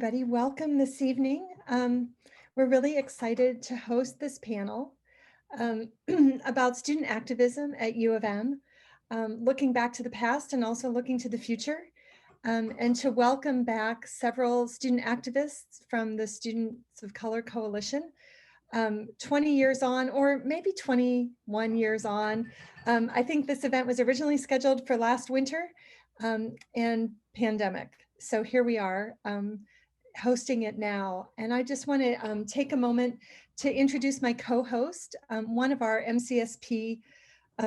Everybody, welcome this evening. We're really excited to host this panel um, about student activism at U of M, looking back to the past and also looking to the future, and to welcome back several student activists from the Students of Color Coalition. 20 years on, or maybe 21 years on. I think this event was originally scheduled for last winter and pandemic. So here we are. Hosting it now. And I just want to take a moment to introduce my co-host, one of our MCSP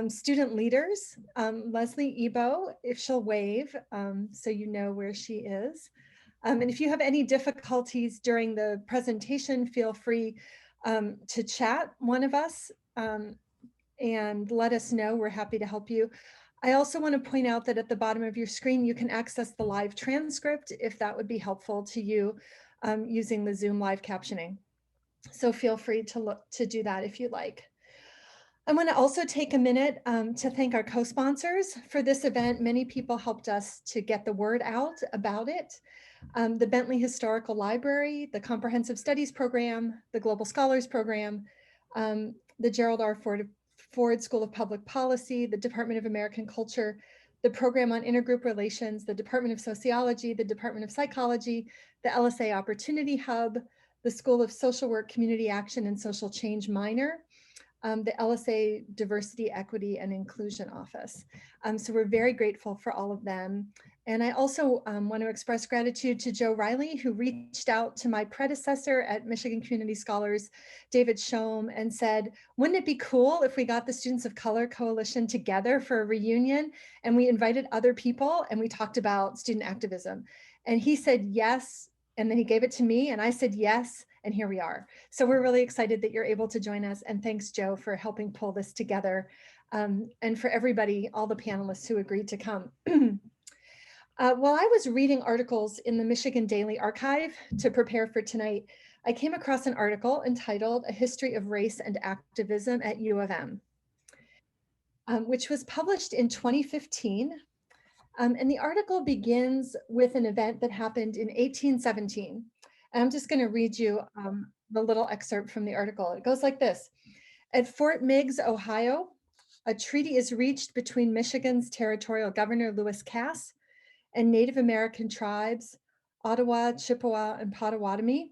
student leaders, Leslie Ebo, if she'll wave, so you know where she is. And if you have any difficulties during the presentation, feel free to chat one of us and let us know. We're happy to help you. I also want to point out that at the bottom of your screen, you can access the live transcript if that would be helpful to you using the Zoom live captioning. So feel free to do that if you'd like. I want to also take a minute to thank our co-sponsors for this event. Many people helped us to get the word out about it. The Bentley Historical Library, the Comprehensive Studies Program, the Global Scholars Program, the Gerald R. Ford School of Public Policy, the Department of American Culture, the Program on Intergroup Relations, the Department of Sociology, the Department of Psychology, the LSA Opportunity Hub, the School of Social Work, Community Action, and Social Change minor, the LSA Diversity, Equity, and Inclusion Office. So we're very grateful for all of them. And I also want to express gratitude to Joe Riley, who reached out to my predecessor at Michigan Community Scholars, David Schoem, and said, wouldn't it be cool if we got the Students of Color Coalition together for a reunion and we invited other people and we talked about student activism? And he said yes, and then he gave it to me and I said yes, and here we are. So we're really excited that you're able to join us, and thanks, Joe, for helping pull this together, and for everybody, all the panelists who agreed to come. While I was reading articles in the Michigan Daily Archive to prepare for tonight, I came across an article entitled A History of Race and Activism at U of M, which was published in 2015. And the article begins with an event that happened in 1817. And I'm just going to read you the little excerpt from the article. It goes like this. At Fort Meigs, Ohio, a treaty is reached between Michigan's territorial governor, Lewis Cass, and Native American tribes, Ottawa, Chippewa, and Potawatomi.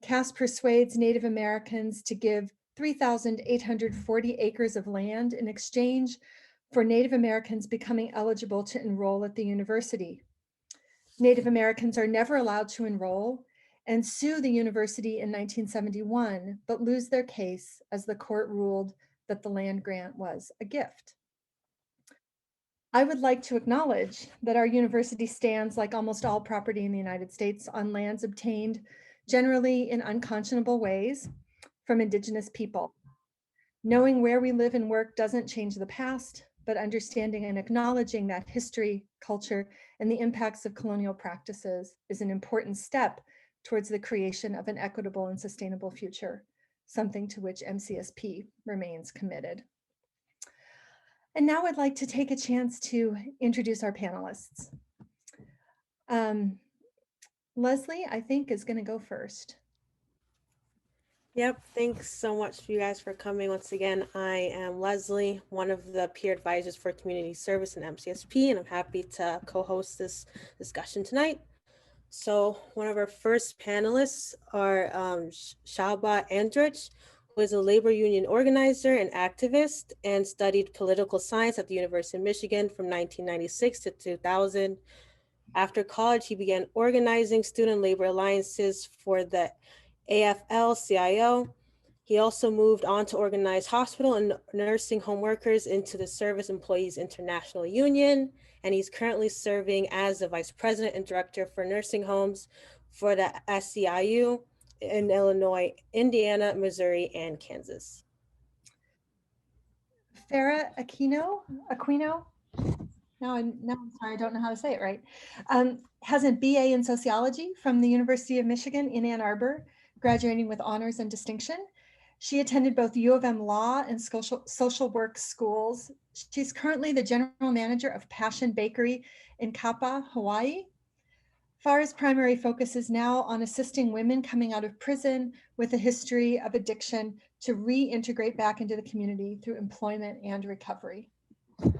Cass persuades Native Americans to give 3,840 acres of land in exchange for Native Americans becoming eligible to enroll at the university. Native Americans are never allowed to enroll and sue the university in 1971, but lose their case as the court ruled that the land grant was a gift. I would like to acknowledge that our university stands, like almost all property in the United States, on lands obtained generally in unconscionable ways from Indigenous people. Knowing where we live and work doesn't change the past, but understanding and acknowledging that history, culture, and the impacts of colonial practices is an important step towards the creation of an equitable and sustainable future, something to which MCSP remains committed. And now I'd like to take a chance to introduce our panelists. Leslie, I think, is going to go first. Yep, thanks so much for you guys for coming once again. I am Leslie, one of the peer advisors for community service in MCSP, and I'm happy to co-host this discussion tonight. So one of our first panelists are Shaba Andrich, who is a labor union organizer and activist and studied political science at the University of Michigan from 1996 to 2000. After college, he began organizing student labor alliances for the AFL-CIO. He also moved on to organize hospital and nursing home workers into the Service Employees International Union, and he's currently serving as the Vice President and Director for Nursing Homes for the SEIU in Illinois, Indiana, Missouri, and Kansas. Farah Aquino. No, I'm sorry, I don't know how to say it right. Has a BA in sociology from the University of Michigan in Ann Arbor, graduating with honors and distinction. She attended both U of M Law and social work schools. She's currently the general manager of Passion Bakery in Kapa, Hawaii. FAR's primary focus is now on assisting women coming out of prison with a history of addiction to reintegrate back into the community through employment and recovery. And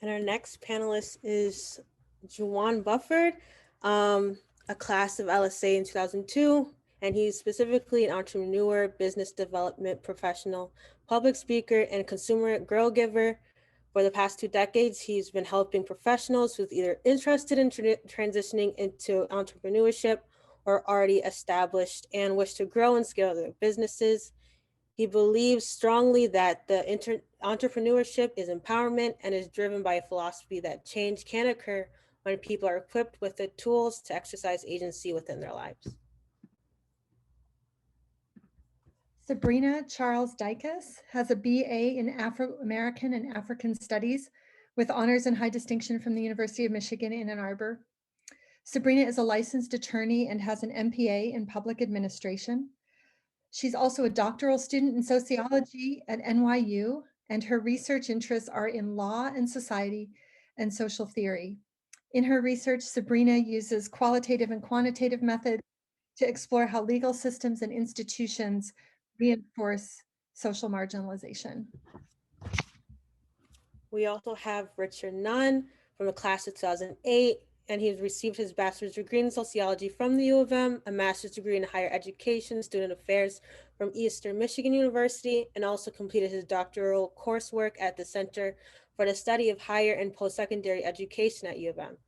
our next panelist is Juwan Bufford, a class of LSA in 2002, and he's specifically an entrepreneur, business development professional, public speaker, and consumer girl giver. For the past 2 decades, he's been helping professionals who's either interested in transitioning into entrepreneurship or already established and wish to grow and scale their businesses. He believes strongly that the entrepreneurship is empowerment and is driven by a philosophy that change can occur when people are equipped with the tools to exercise agency within their lives. Sabrina Charles Dicus has a BA in Afro-American and African Studies with honors and high distinction from the University of Michigan in Ann Arbor. Sabrina is a licensed attorney and has an MPA in public administration. She's also a doctoral student in sociology at NYU, and her research interests are in law and society and social theory. In her research, Sabrina uses qualitative and quantitative methods to explore how legal systems and institutions reinforce social marginalization. We also have Richard Nunn from the class of 2008, and he received his bachelor's degree in sociology from the U of M, a master's degree in higher education, student affairs from Eastern Michigan University, and also completed his doctoral coursework at the Center for the Study of Higher and Post-Secondary Education at U of M.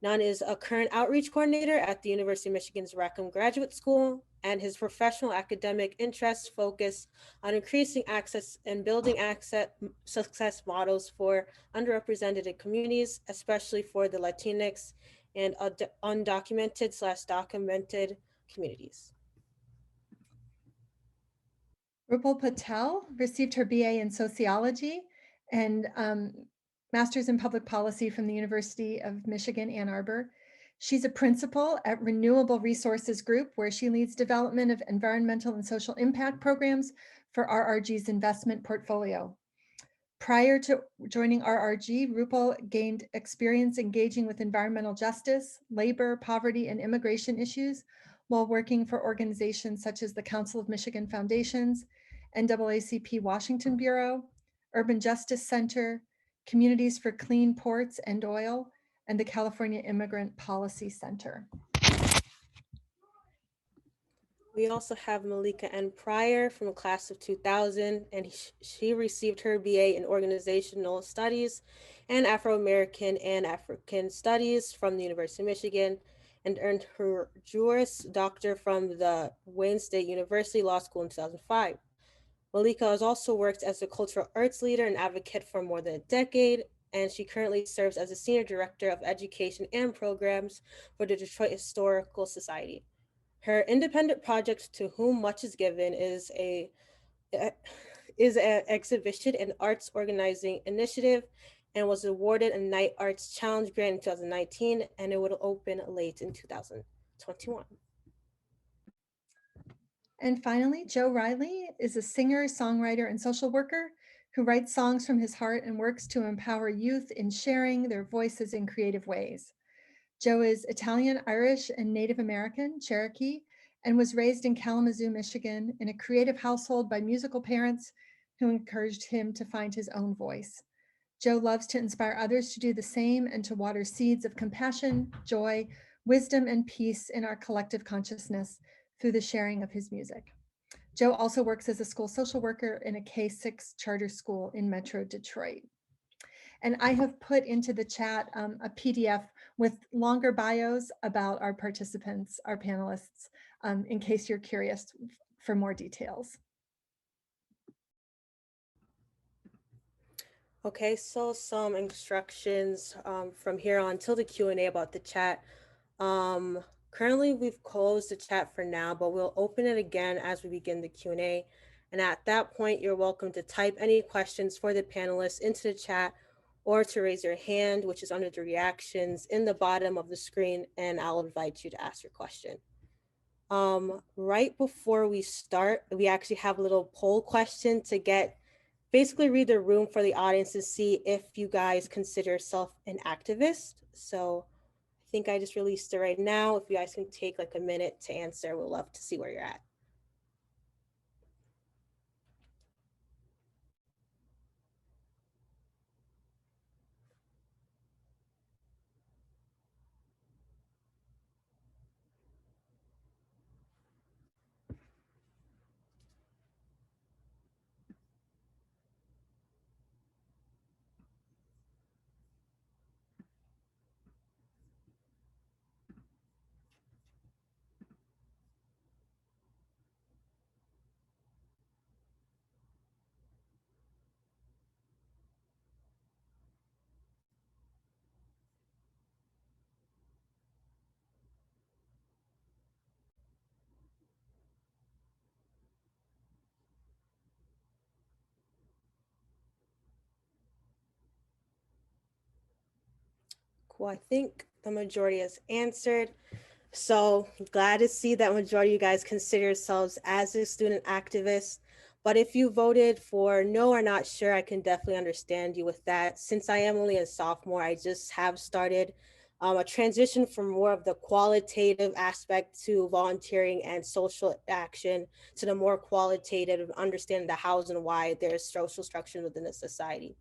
Nunn is a current outreach coordinator at the University of Michigan's Rackham Graduate School, and his professional academic interests focus on increasing access and building success models for underrepresented communities, especially for the Latinx and undocumented/documented communities. Rupal Patel received her BA in sociology and master's in public policy from the University of Michigan, Ann Arbor. She's a principal at Renewable Resources Group, where she leads development of environmental and social impact programs for RRG's investment portfolio. Prior to joining RRG, Rupal gained experience engaging with environmental justice, labor, poverty, and immigration issues while working for organizations such as the Council of Michigan Foundations, NAACP Washington Bureau, Urban Justice Center, Communities for Clean Ports and Oil, and the California Immigrant Policy Center. We also have Malika N. Pryor from a class of 2000, and she received her BA in Organizational Studies and Afro-American and African Studies from the University of Michigan, and earned her Juris Doctor from the Wayne State University Law School in 2005. Malika has also worked as a cultural arts leader and advocate for more than a decade, and she currently serves as a Senior Director of Education and Programs for the Detroit Historical Society. Her independent project, To Whom Much Is Given, is an exhibition and arts organizing initiative, and was awarded a Night Arts Challenge grant in 2019, and it will open late in 2021. And finally, Joe Riley is a singer, songwriter, and social worker who writes songs from his heart and works to empower youth in sharing their voices in creative ways. Joe is Italian, Irish, and Native American, Cherokee, and was raised in Kalamazoo, Michigan, in a creative household by musical parents who encouraged him to find his own voice. Joe loves to inspire others to do the same and to water seeds of compassion, joy, wisdom, and peace in our collective consciousness through the sharing of his music. Joe also works as a school social worker in a K-6 charter school in Metro Detroit. And I have put into the chat a PDF with longer bios about our participants, our panelists, in case you're curious for more details. Okay, so some instructions from here on till the Q&A about the chat. Currently, we've closed the chat for now, but we'll open it again as we begin the Q&A. And at that point, you're welcome to type any questions for the panelists into the chat, or to raise your hand, which is under the reactions in the bottom of the screen, and I'll invite you to ask your question. Right before we start, we actually have a little poll question to get basically read the room for the audience to see if you guys consider yourself an activist. So I think I just released it right now. If you guys can take like a minute to answer, we'd love to see where you're at. Cool, I think the majority has answered. So glad to see that majority of you guys consider yourselves as a student activist. But if you voted for no or not sure, I can definitely understand you with that. Since I am only a sophomore, I just have started a transition from more of the qualitative aspect to volunteering and social action to the more qualitative understanding the hows and why there's social structure within a society.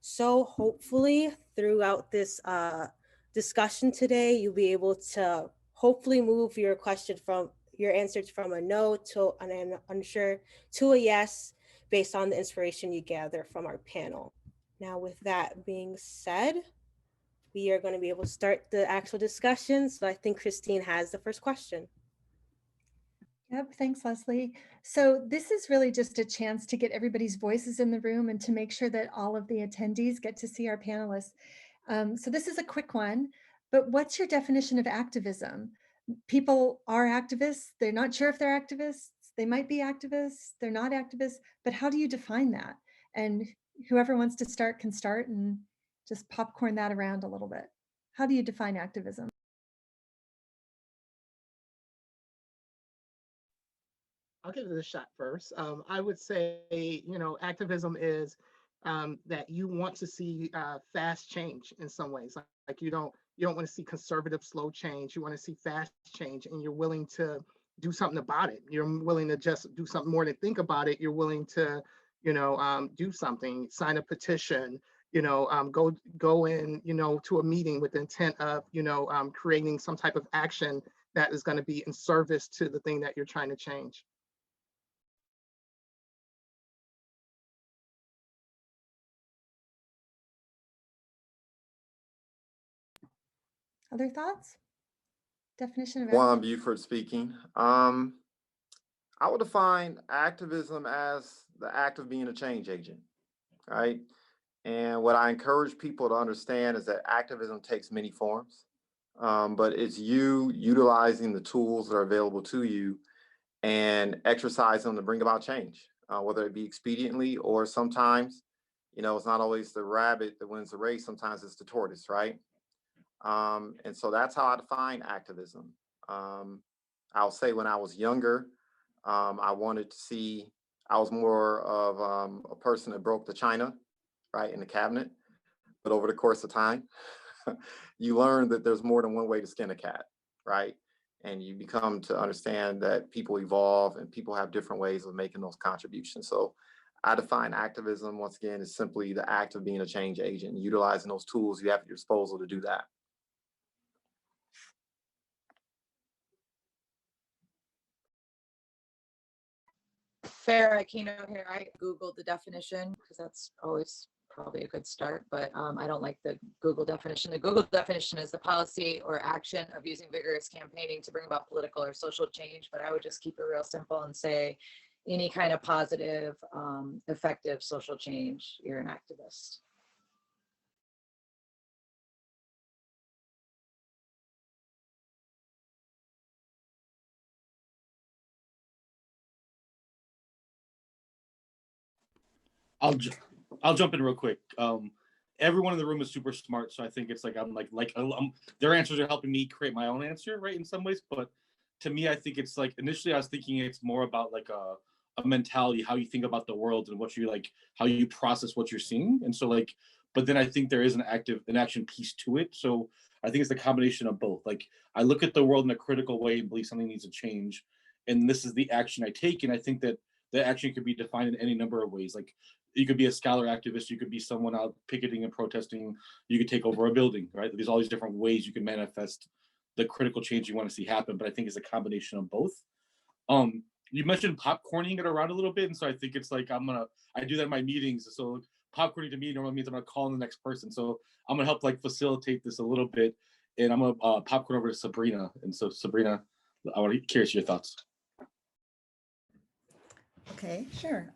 So hopefully throughout this discussion today, you'll be able to hopefully move your question from your answers from a no to an unsure to a yes based on the inspiration you gather from our panel. Now, with that being said, we are going to be able to start the actual discussion. So I think Christine has the first question. Yep, thanks, Leslie. So this is really just a chance to get everybody's voices in the room and to make sure that all of the attendees get to see our panelists. So this is a quick one, but what's your definition of activism? People are activists. They're not sure if they're activists. They might be activists. They're not activists, but how do you define that? And whoever wants to start can start and just popcorn that around a little bit. How do you define activism? I'll give it a shot first. I would say, activism is that you want to see fast change in some ways. Like you don't want to see conservative slow change. You want to see fast change, and you're willing to do something about it. You're willing to just do something more than think about it. You're willing to, do something, sign a petition. Go in, to a meeting with the intent of, creating some type of action that is going to be in service to the thing that you're trying to change. Other thoughts? Definition of Juan Buford speaking. I would define activism as the act of being a change agent, right? And what I encourage people to understand is that activism takes many forms, but it's you utilizing the tools that are available to you and exercise them to bring about change, whether it be expediently or sometimes, it's not always the rabbit that wins the race. Sometimes it's the tortoise, right? And so that's how I define activism. I'll say when I was younger, I wanted to see, I was more of a person that broke the china, right, in the cabinet. But over the course of time, you learn that there's more than one way to skin a cat, right? And you become to understand that people evolve and people have different ways of making those contributions. So I define activism, once again, as simply the act of being a change agent and utilizing those tools you have at your disposal to do that. Fair Aquino here. I Googled the definition because that's always probably a good start, but I don't like the Google definition. The Google definition is the policy or action of using vigorous campaigning to bring about political or social change, but I would just keep it real simple and say any kind of positive, effective social change, you're an activist. I'll jump in real quick. Everyone in the room is super smart, so I think it's like their answers are helping me create my own answer, right? In some ways, but to me, I think it's like initially I was thinking it's more about like a mentality, how you think about the world and what you like, how you process what you're seeing. And so like, but then I think there is an action piece to it. So I think it's the combination of both. Like I look at the world in a critical way and believe something needs to change. And this is the action I take. And I think that the action could be defined in any number of ways. Like you could be a scholar activist, you could be someone out picketing and protesting, you could take over a building, right? There's all these different ways you can manifest the critical change you want to see happen, but I think it's a combination of both. You mentioned popcorning it around a little bit, and so I think it's like I do that in my meetings. So popcorning to me normally means I'm gonna call on the next person. So I'm gonna help like facilitate this a little bit, and I'm gonna popcorn over to Sabrina. And so Sabrina, I want to curious your thoughts. Okay, sure.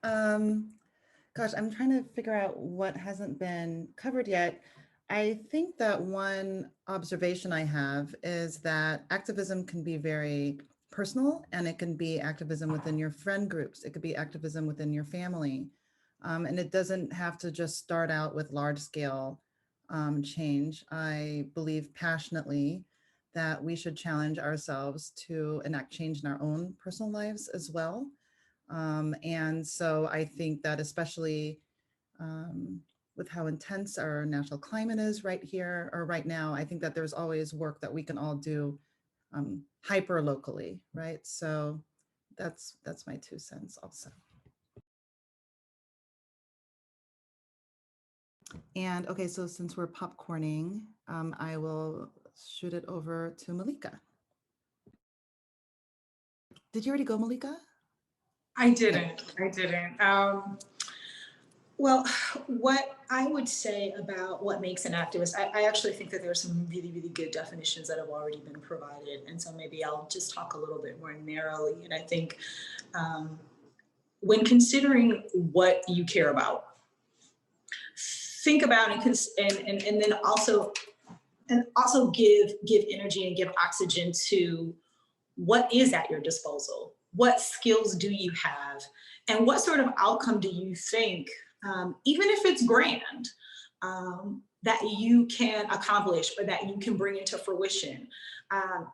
Gosh, I'm trying to figure out what hasn't been covered yet. I think that one observation I have is that activism can be very personal, and it can be activism within your friend groups. It could be activism within your family. And it doesn't have to just start out with large scale change. I believe passionately that we should challenge ourselves to enact change in our own personal lives as well. And so I think that especially with how intense our national climate is right here or right now, I think that there's always work that we can all do hyper locally, right? So that's my 2 cents also. And okay, so since we're popcorning, I will shoot it over to Malika. Did you already go, Malika? I didn't. Well, what I would say about what makes an activist, I actually think that there are some really, really good definitions that have already been provided. And so maybe I'll just talk a little bit more narrowly. And I think when considering what you care about, think about and then also give energy and give oxygen to what is at your disposal. What skills do you have? And what sort of outcome do you think, even if it's grand, that you can accomplish or that you can bring into fruition?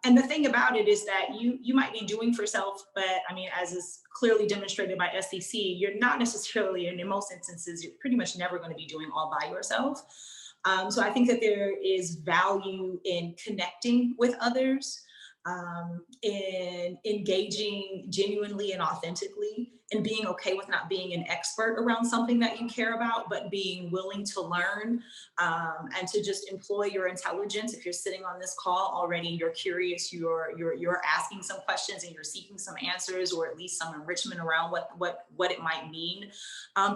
And the thing about it is that you might be doing for self, but I mean, as is clearly demonstrated by SEC, you're not necessarily, and in most instances, you're pretty much never going to be doing all by yourself. So I think that there is value in connecting with others, in engaging genuinely and authentically, and being okay with not being an expert around something that you care about, but being willing to learn, and to just employ your intelligence. If you're sitting on this call already, you're curious, you're asking some questions and you're seeking some answers, or at least some enrichment around what it might mean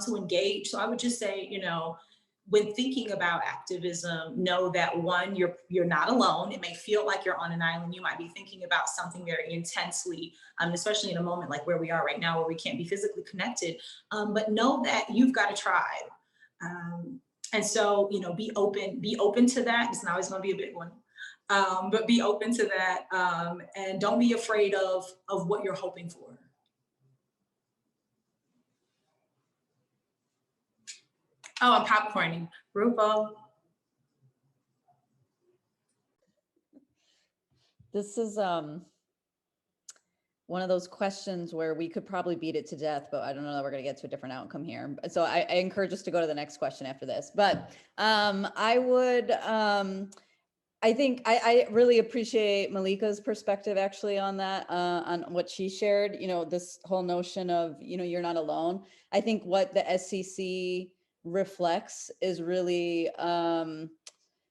to engage. So I would just say, you know, when thinking about activism, know that one, you're not alone. It may feel like you're on an island. You might be thinking about something very intensely, especially in a moment like where we are right now, where we can't be physically connected. But know that you've got a tribe. And so, you know, be open to that. It's not always going to be a big one, but be open to that, and don't be afraid of what you're hoping for. Oh, I'm popcorning. Rupa. This is one of those questions where we could probably beat it to death, but I don't know that we're going to get to a different outcome here. So I encourage us to go to the next question after this. But I would, I think I really appreciate Malika's perspective actually on that, on what she shared, you know, this whole notion of, you know, you're not alone. I think what the SCC reflects is really,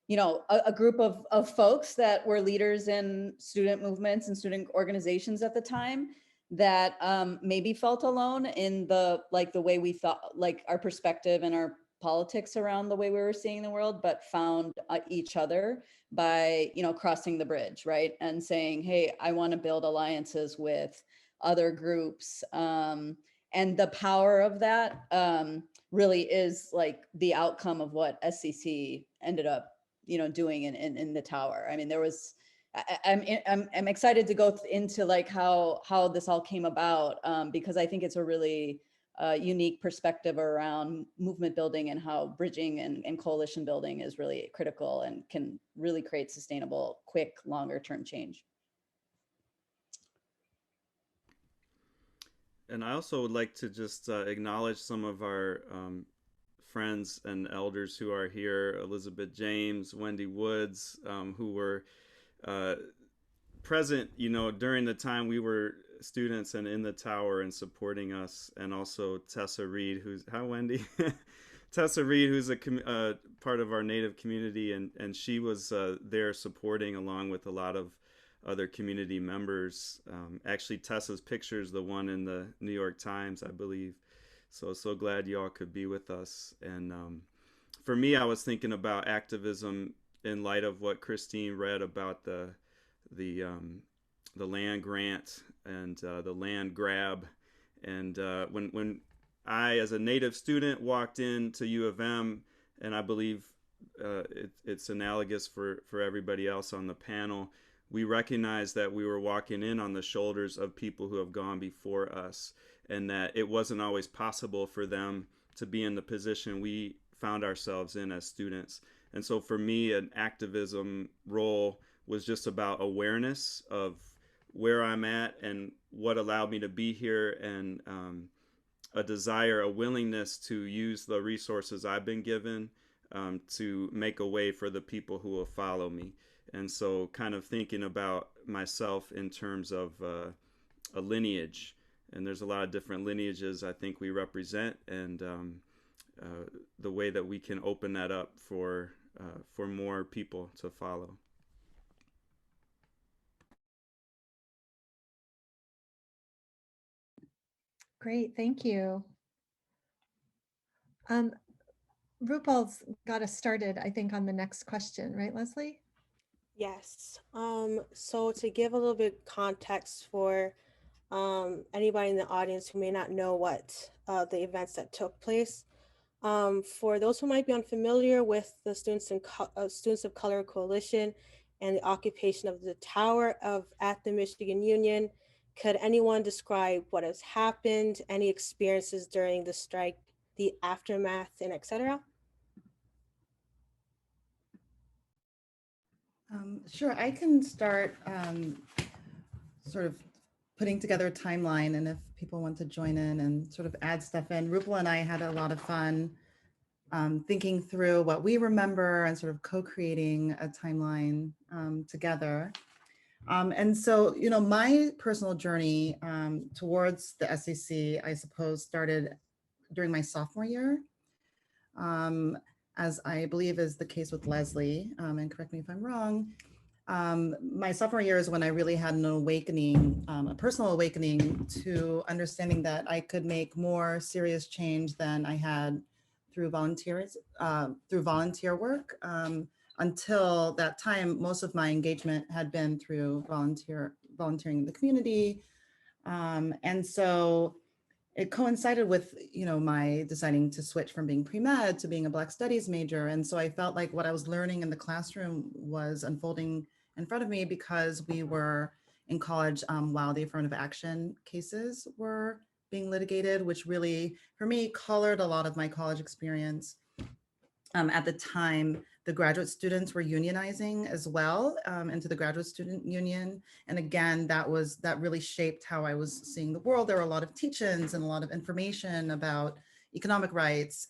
you know, a group of folks that were leaders in student movements and student organizations at the time that maybe felt alone in the way we thought, like our perspective and our politics around the way we were seeing the world, but found each other by, you know, crossing the bridge, right? And saying, hey, I want to build alliances with other groups. And the power of that really is like the outcome of what SCC ended up, you know, doing in the tower. I mean, there was, I'm excited to go into like how this all came about, because I think it's a really unique perspective around movement building and how bridging and coalition building is really critical and can really create sustainable, quick, longer term change. And I also would like to just acknowledge some of our friends and elders who are here, Elizabeth James, Wendy Woods, who were present, during the time we were students and in the tower and supporting us, and also Tessa Reed, who's, hi Wendy, Tessa Reed, who's a part of our Native community, and she was there supporting along with a lot of other community members. Actually, Tessa's picture is the one in the New York Times, I believe. So glad y'all could be with us. And for me, I was thinking about activism in light of what Christine read about the land grant and the land grab. And when I, as a Native student, walked into U of M, and I believe it's analogous for everybody else on the panel, we recognized that we were walking in on the shoulders of people who have gone before us, and that it wasn't always possible for them to be in the position we found ourselves in as students. And so for me, an activism role was just about awareness of where I'm at and what allowed me to be here, and a desire, a willingness to use the resources I've been given to make a way for the people who will follow me. And so kind of thinking about myself in terms of a lineage. And there's a lot of different lineages I think we represent, and the way that we can open that up for more people to follow. Great, thank you. Rupal's got us started, I think, on the next question, right, Leslie? Yes. So to give a little bit context for anybody in the audience who may not know what the events that took place, for those who might be unfamiliar with the Students of Color Coalition and the occupation of the tower at the Michigan Union, could anyone describe what has happened, any experiences during the strike, the aftermath, and etc.? Sure, I can start sort of putting together a timeline, and if people want to join in and sort of add stuff in. Rupal and I had a lot of fun thinking through what we remember and sort of co-creating a timeline together. And so, my personal journey towards the SAC, I suppose, started during my sophomore year, as I believe is the case with Leslie, and correct me if I'm wrong. My sophomore year is when I really had an awakening, a personal awakening to understanding that I could make more serious change than I had through volunteer work. Until that time, most of my engagement had been through volunteering in the community. And so it coincided with, my deciding to switch from being pre-med to being a Black Studies major. And so I felt like what I was learning in the classroom was unfolding in front of me, because we were in college while the affirmative action cases were being litigated, which really, for me, colored a lot of my college experience. At the time, the graduate students were unionizing as well into the graduate student union. And again, that really shaped how I was seeing the world. There were a lot of teach-ins and a lot of information about economic rights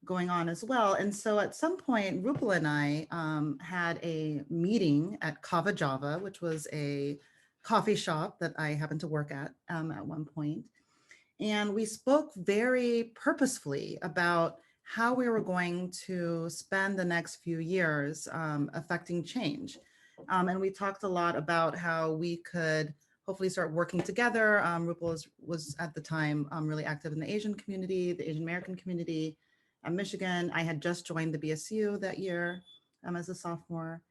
going on as well. And so at some point, Rupal and I had a meeting at Kava Java, which was a coffee shop that I happened to work at one point. And we spoke very purposefully about how we were going to spend the next few years affecting change. And we talked a lot about how we could hopefully start working together. Rupal was at the time really active in the Asian community, the Asian American community at Michigan. I had just joined the BSU that year as a sophomore.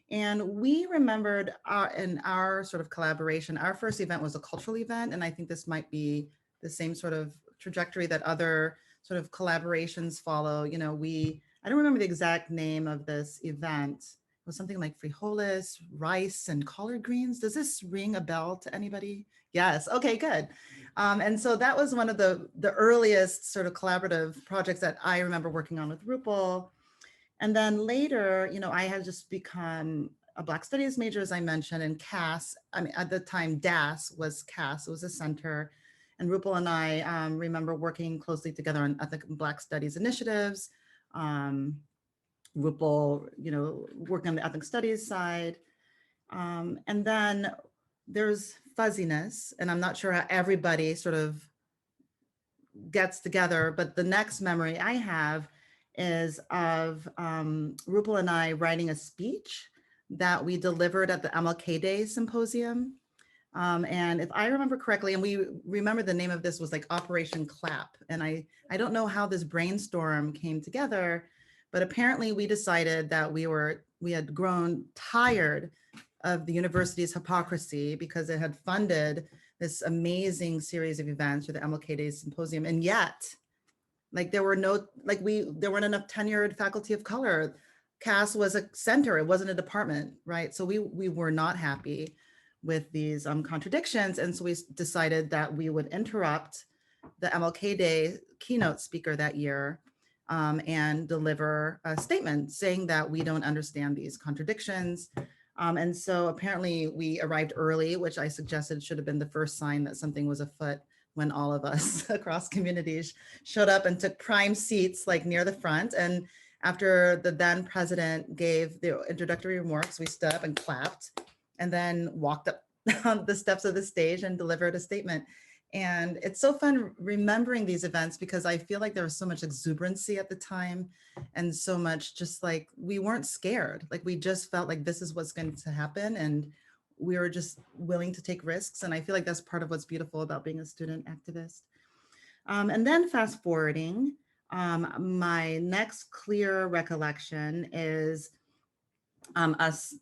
And we remembered in our sort of collaboration, our first event was a cultural event. And I think this might be the same sort of trajectory that other sort of collaborations follow. I don't remember the exact name of this event. It was something like frijoles, rice, and collard greens. Does this ring a bell to anybody? Yes, okay, good. And so that was one of the earliest sort of collaborative projects that I remember working on with Rupal. And then later, I had just become a Black Studies major, as I mentioned, and CAS, at the time, DAS was CAS, it was a center And Rupal and I remember working closely together on ethnic and Black studies initiatives. Rupal, working on the ethnic studies side. And then there's fuzziness, and I'm not sure how everybody sort of gets together, but the next memory I have is of Rupal and I writing a speech that we delivered at the MLK Day Symposium. And if I remember correctly, and we remember the name of this was like Operation Clap. And I don't know how this brainstorm came together, but apparently we decided that we had grown tired of the university's hypocrisy because it had funded this amazing series of events for the MLK Day Symposium. And yet, like there weren't enough tenured faculty of color. CAS was a center, it wasn't a department, right? So we were not happy with these contradictions. And so we decided that we would interrupt the MLK Day keynote speaker that year and deliver a statement saying that we don't understand these contradictions. And so apparently we arrived early, which I suggested should have been the first sign that something was afoot, when all of us across communities showed up and took prime seats like near the front. And after the then president gave the introductory remarks, we stood up and clapped and then walked up the steps of the stage and delivered a statement. And it's so fun remembering these events because I feel like there was so much exuberancy at the time and so much just like, we weren't scared. Like we just felt like this is what's going to happen. And we were just willing to take risks. And I feel like that's part of what's beautiful about being a student activist. And then fast forwarding, my next clear recollection is us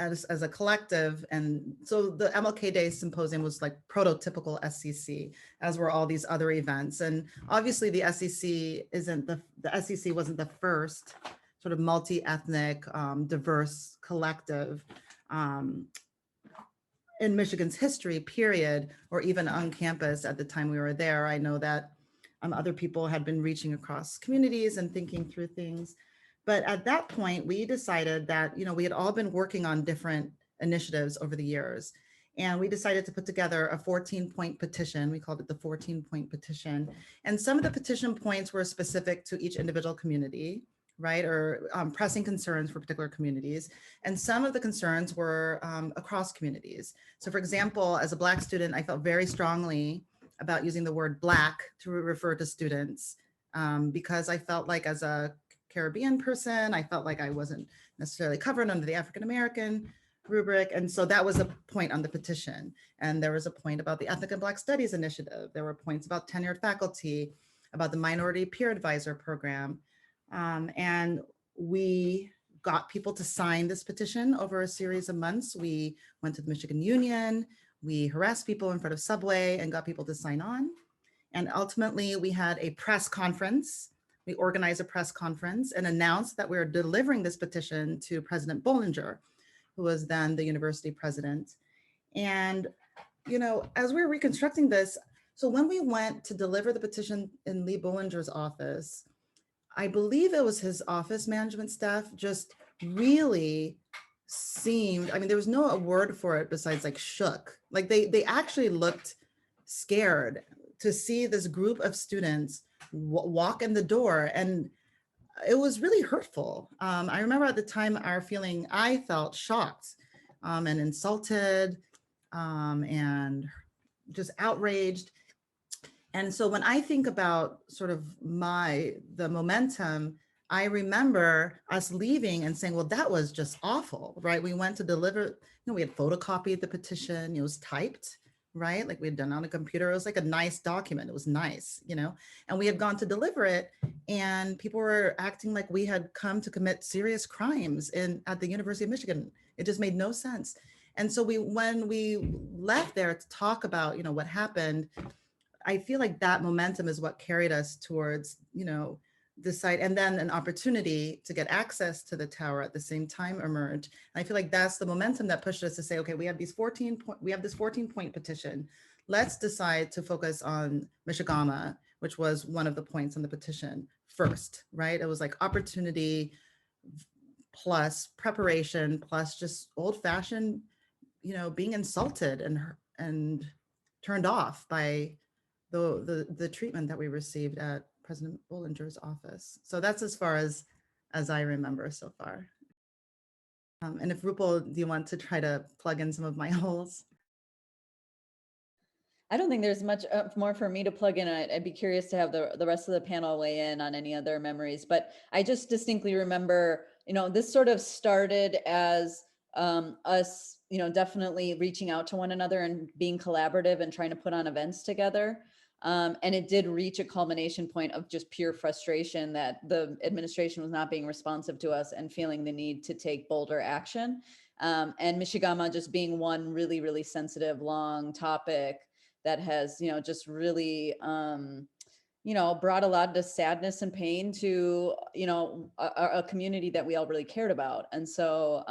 as a collective. And so the MLK Day Symposium was like prototypical SCC, as were all these other events. And obviously the SCC wasn't the first sort of multi-ethnic, diverse collective in Michigan's history, period, or even on campus at the time we were there. I know that other people had been reaching across communities and thinking through things. But at that point, we decided that, we had all been working on different initiatives over the years. And we decided to put together a 14-point petition. We called it the 14-point petition. And some of the petition points were specific to each individual community, right? Or pressing concerns for particular communities. And some of the concerns were across communities. So for example, as a Black student, I felt very strongly about using the word Black to refer to students because I felt like as a Caribbean person, I felt like I wasn't necessarily covered under the African-American rubric. And so that was a point on the petition. And there was a point about the Ethnic and Black Studies Initiative. There were points about tenured faculty, about the Minority Peer Advisor Program. And we got people to sign this petition over a series of months. We went to the Michigan Union, we harassed people in front of Subway and got people to sign on. And ultimately we had a press conference. We organized a press conference and announced that we were delivering this petition to President Bollinger, who was then the university president. And, as we were reconstructing this, so when we went to deliver the petition in Lee Bollinger's office, I believe it was his office management staff just really seemed, there was no word for it besides like shook. Like they actually looked scared to see this group of students walk in the door. And it was really hurtful. I remember at the time I felt shocked and insulted and just outraged. And so when I think about sort of the momentum, I remember us leaving and saying, well, that was just awful, right? We went to deliver, we had photocopied the petition, it was typed, right? Like we had done on a computer. It was like a nice document. It was nice, and we had gone to deliver it and people were acting like we had come to commit serious crimes at the University of Michigan. It just made no sense. And so when we left there to talk about, what happened, I feel like that momentum is what carried us towards, the site, and then an opportunity to get access to the tower at the same time emerged. And I feel like that's the momentum that pushed us to say, okay, we have this 14-point petition. Let's decide to focus on Michigamua, which was one of the points on the petition first, right? It was like opportunity plus preparation plus just old-fashioned, being insulted and turned off by the treatment that we received at President Bollinger's office. So that's as far as I remember so far. And if Rupal, do you want to try to plug in some of my holes? I don't think there's much more for me to plug in. I'd be curious to have the rest of the panel weigh in on any other memories, but I just distinctly remember, this sort of started as us, definitely reaching out to one another and being collaborative and trying to put on events together. And it did reach a culmination point of just pure frustration that the administration was not being responsive to us and feeling the need to take bolder action. And Michigamua just being one really, really sensitive, long topic that has, just really, brought a lot of sadness and pain to, a community that we all really cared about. And so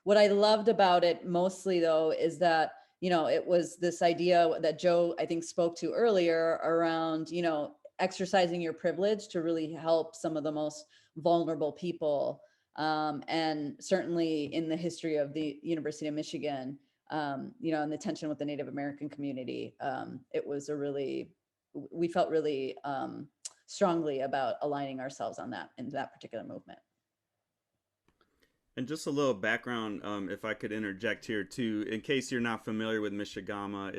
what I loved about it mostly, though, is that, it was this idea that Joe, I think, spoke to earlier around, exercising your privilege to really help some of the most vulnerable people. And certainly in the history of the University of Michigan, and the tension with the Native American community, it was we felt really strongly about aligning ourselves on that in that particular movement. And just a little background, if I could interject here too, in case you're not familiar with Michigamua,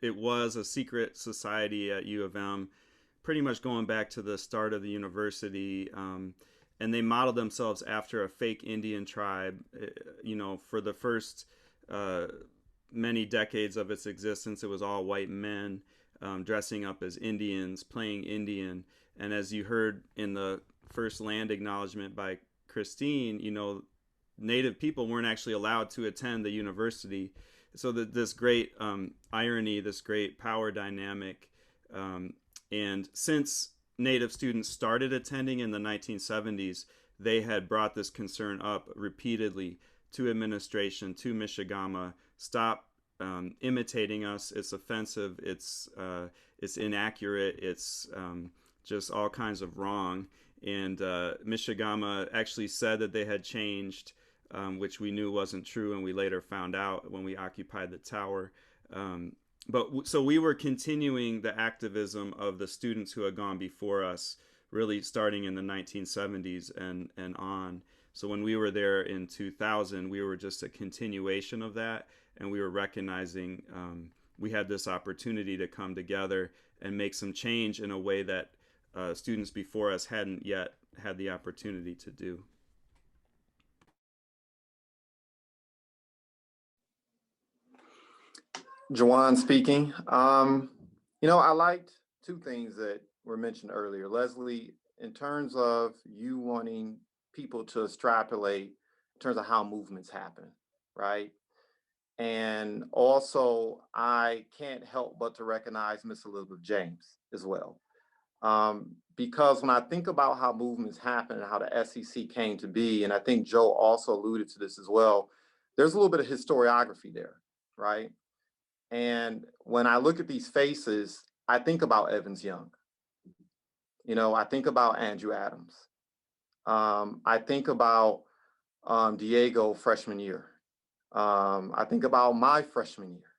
it was a secret society at U of M, pretty much going back to the start of the university. And they modeled themselves after a fake Indian tribe, for the first many decades of its existence. It was all white men dressing up as Indians, playing Indian. And as you heard in the first land acknowledgement by Christine, Native people weren't actually allowed to attend the university. So this great irony, this great power dynamic. And since Native students started attending in the 1970s, they had brought this concern up repeatedly to administration, to Michigamua. Stop imitating us. It's offensive. It's inaccurate. It's just all kinds of wrong. And Michigamua actually said that they had changed, which we knew wasn't true, and we later found out when we occupied the tower. So we were continuing the activism of the students who had gone before us, really starting in the 1970s and on. So when we were there in 2000, we were just a continuation of that, and we were recognizing we had this opportunity to come together and make some change in a way that students before us hadn't yet had the opportunity to do. Jawan speaking. I liked two things that were mentioned earlier. Leslie, in terms of you wanting people to extrapolate in terms of how movements happen, right? And also, I can't help but to recognize Miss Elizabeth James as well. Because when I think about how movements happen and how the SEC came to be, and I think Joe also alluded to this as well, there's a little bit of historiography there, right? And when I look at these faces, I think about Evans Young. I think about Andrew Adams. I think about Diego freshman year. I think about my freshman year.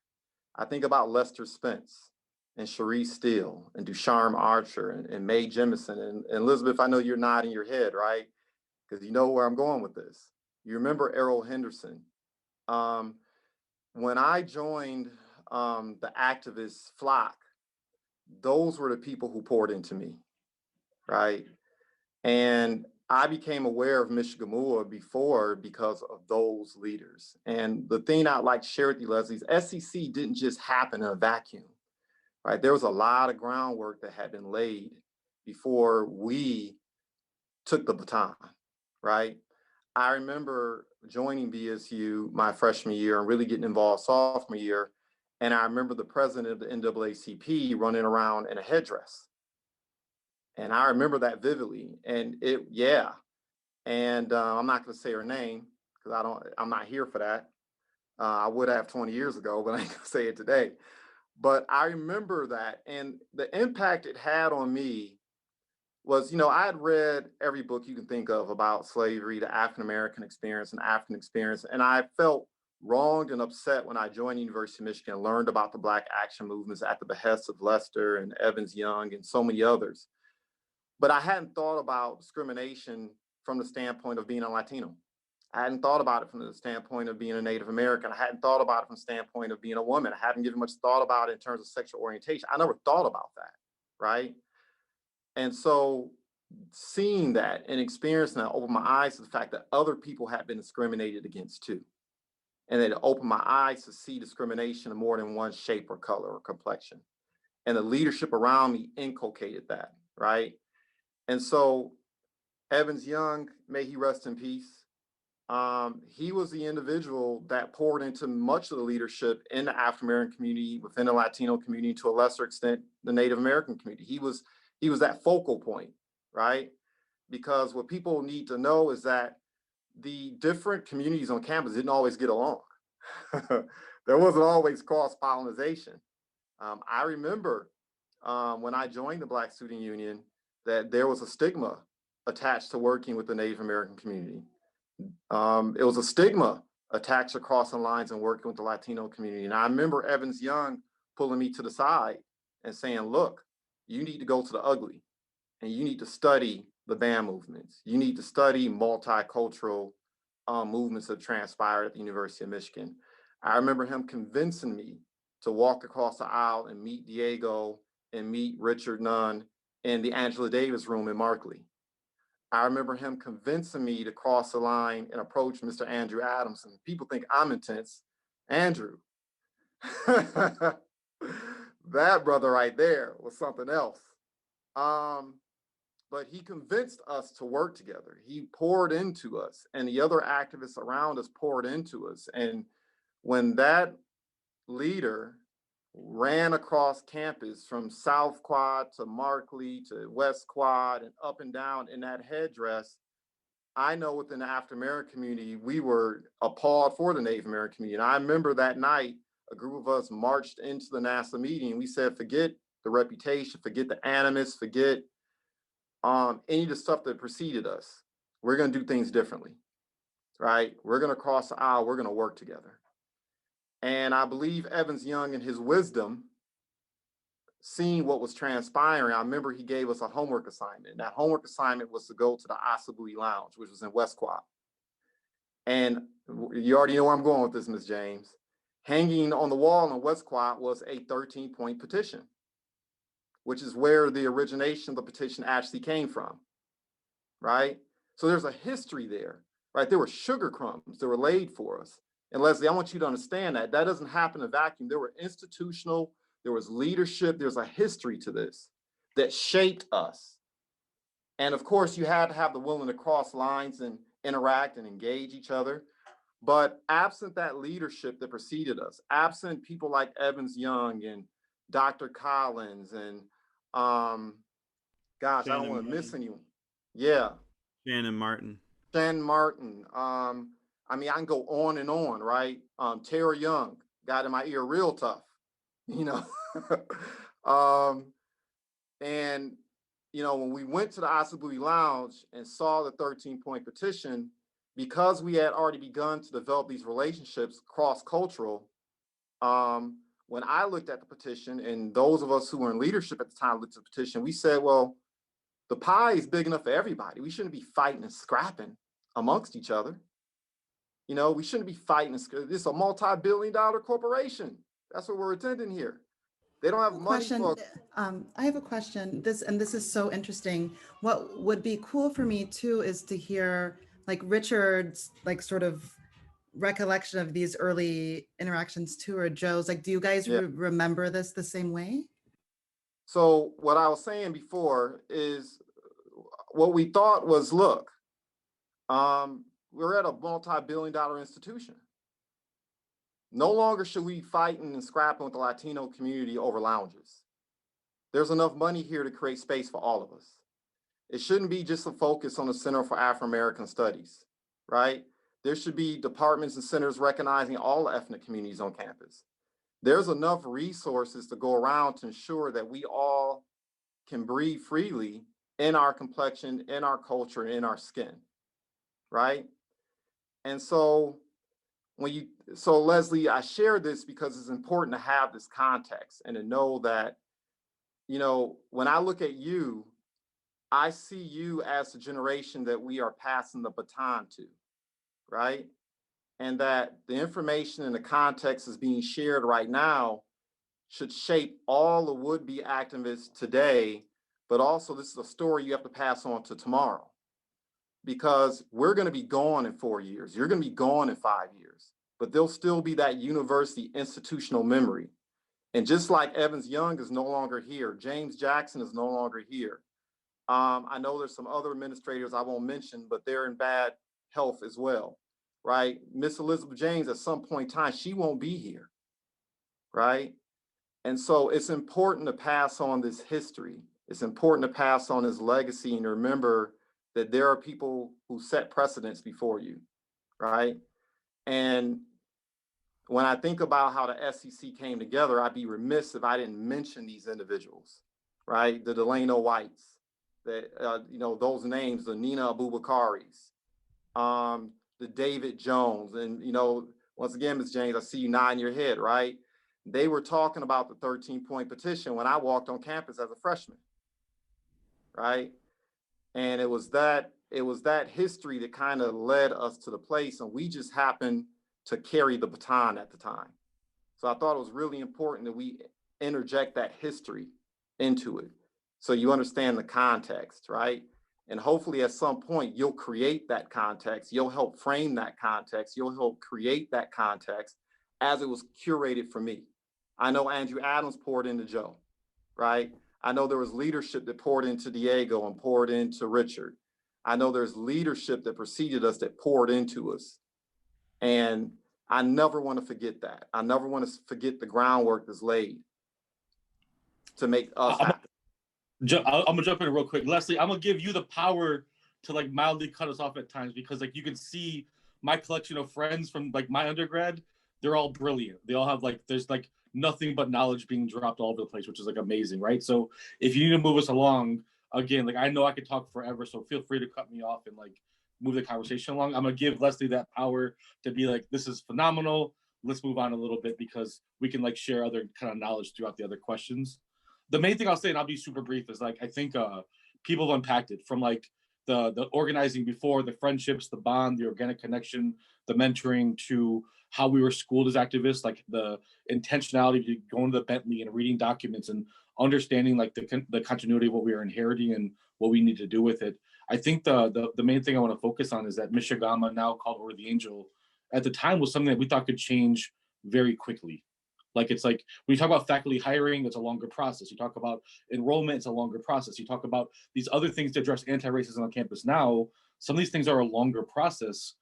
I think about Lester Spence and Cherie Steele and Ducharme Archer and Mae Jemison. And Elizabeth, I know you're nodding your head, right? Because you know where I'm going with this. You remember Errol Henderson. When I joined the activist flock, those were the people who poured into me, right? And I became aware of Michigamua before because of those leaders. And the thing I'd like to share with you, Leslie, is SEC didn't just happen in a vacuum, right? There was a lot of groundwork that had been laid before we took the baton, right? I remember joining BSU my freshman year and really getting involved sophomore year. And I remember the president of the NAACP running around in a headdress. And I remember that vividly. And I'm not going to say her name because I'm not here for that. I would have 20 years ago, but I ain't going to say it today. But I remember that. And the impact it had on me was, I had read every book you can think of about slavery, the African-American experience and African experience. And I felt wronged and upset when I joined the University of Michigan and learned about the Black action movements at the behest of Lester and Evans Young and so many others. But I hadn't thought about discrimination from the standpoint of being a Latino. I hadn't thought about it from the standpoint of being a Native American. I hadn't thought about it from the standpoint of being a woman. I hadn't given much thought about it in terms of sexual orientation. I never thought about that, right? And so seeing that and experiencing that opened my eyes to the fact that other people had been discriminated against too. And it opened my eyes to see discrimination in more than one shape or color or complexion. And the leadership around me inculcated that, right? And so Evans Young, may he rest in peace, he was the individual that poured into much of the leadership in the African American community, within the Latino community, to a lesser extent, the Native American community. He was that focal point, right? Because what people need to know is that the different communities on campus didn't always get along. There wasn't always cross-pollination. I remember when I joined the Black Student Union that there was a stigma attached to working with the Native American community. It was a stigma attached across the lines and working with the Latino community. And I remember Evans Young pulling me to the side and saying, look, you need to go to the ugly and you need to study the BAM movements. You need to study multicultural movements that transpired at the University of Michigan. I remember him convincing me to walk across the aisle and meet Diego and meet Richard Nunn in the Angela Davis room in Markley. I remember him convincing me to cross the line and approach Mr. Andrew Adamson. People think I'm intense. Andrew. That brother right there was something else. But he convinced us to work together. He poured into us, and the other activists around us poured into us. And when that leader ran across campus from South Quad to Markley to West Quad and up and down in that headdress, I know within the African American community, we were appalled for the Native American community. And I remember that night, a group of us marched into the NASA meeting. We said, forget the reputation, forget the animus, forget any of the stuff that preceded us. We're going to do things differently, right? We're going to cross the aisle. We're going to work together. And I believe Evans Young, in his wisdom, seeing what was transpiring, I remember he gave us a homework assignment. And that homework assignment was to go to the Asabui Lounge, which was in West Quad. And you already know where I'm going with this, Ms. James. Hanging on the wall in West Quad was a 13-point petition, which is where the origination of the petition actually came from, right? So there's a history there, right? There were sugar crumbs that were laid for us. And Leslie, I want you to understand that doesn't happen in a vacuum. There were institutional, there was leadership, there's a history to this that shaped us. And of course, you had to have the willing to cross lines and interact and engage each other. But absent that leadership that preceded us, absent people like Evans Young and Dr. Collins and gosh, I don't want to miss anyone. Yeah. Shannon Martin. Shannon Martin. I mean, I can go on and on, right? Tara Young got in my ear real tough, you know. And, you know, when we went to the Asabui Lounge and saw the 13-point petition, because we had already begun to develop these relationships cross-cultural, when I looked at the petition, and those of us who were in leadership at the time looked at the petition, we said, well, the pie is big enough for everybody. We shouldn't be fighting and scrapping amongst each other. You know, we shouldn't be fighting. This is a multi-billion-dollar corporation. That's what we're attending here. They don't have money for. I have a question. This is so interesting. What would be cool for me too is to hear like Richard's like sort of recollection of these early interactions too, or Joe's. Like, do you guys remember this the same way? So what I was saying before is what we thought was, look, we're at a multi-billion-dollar institution. No longer should we be fighting and scrapping with the Latino community over lounges. There's enough money here to create space for all of us. It shouldn't be just a focus on the Center for African American Studies, right? There should be departments and centers recognizing all the ethnic communities on campus. There's enough resources to go around to ensure that we all can breathe freely in our complexion, in our culture, in our skin, right? And so so Leslie, I share this because it's important to have this context and to know that, when I look at you, I see you as the generation that we are passing the baton to, right? And that the information and the context is being shared right now should shape all the would-be activists today, but also this is a story you have to pass on to tomorrow, because we're going to be gone in 4 years. You're going to be gone in 5 years, but there'll still be that university institutional memory. And just like Evans Young is no longer here, James Jackson is no longer here. I know there's some other administrators I won't mention, but they're in bad health as well, right? Miss Elizabeth James, at some point in time, she won't be here, right? And so it's important to pass on this history. It's important to pass on this legacy and remember that there are people who set precedents before you, right? And when I think about how the SEC came together, I'd be remiss if I didn't mention these individuals, right? The Delano Whites, those names, the Nina Abubakaris, the David Jones, and once again, Ms. James, I see you nodding your head, right? They were talking about the 13-point petition when I walked on campus as a freshman, right? And it was that history that kind of led us to the place, and we just happened to carry the baton at the time. So I thought it was really important that we interject that history into it, so you understand the context, right? And hopefully at some point you'll create that context, you'll help frame that context, you'll help create that context as it was curated for me. I know Andrew Adams poured into Joe, right? I know there was leadership that poured into Diego and poured into Richard. I know there's leadership that preceded us that poured into us. And I never want to forget that. I never want to forget the groundwork that's laid to make us happen. I'm gonna jump in real quick. Leslie, I'm gonna give you the power to like mildly cut us off at times, because like you can see my collection of friends from like my undergrad, they're all brilliant. They all have there's like nothing but knowledge being dropped all over the place, which is like amazing, right? So if you need to move us along, again, like I know I could talk forever, so feel free to cut me off and like move the conversation along. I'm gonna give Leslie that power to be like, this is phenomenal. Let's move on a little bit because we can like share other kind of knowledge throughout the other questions. The main thing I'll say, and I'll be super brief, is like I think people have unpacked it from like the organizing before, the friendships, the bond, the organic connection, the mentoring, to how we were schooled as activists, like the intentionality to going to the Bentley and reading documents and understanding like the continuity of what we are inheriting and what we need to do with it. I think the main thing I want to focus on is that Michigamua, now called Order of the Angel, at the time was something that we thought could change very quickly. Like it's like when you talk about faculty hiring, it's a longer process. You talk about enrollment, it's a longer process. You talk about these other things to address anti-racism on campus now. Some of these things are a longer process.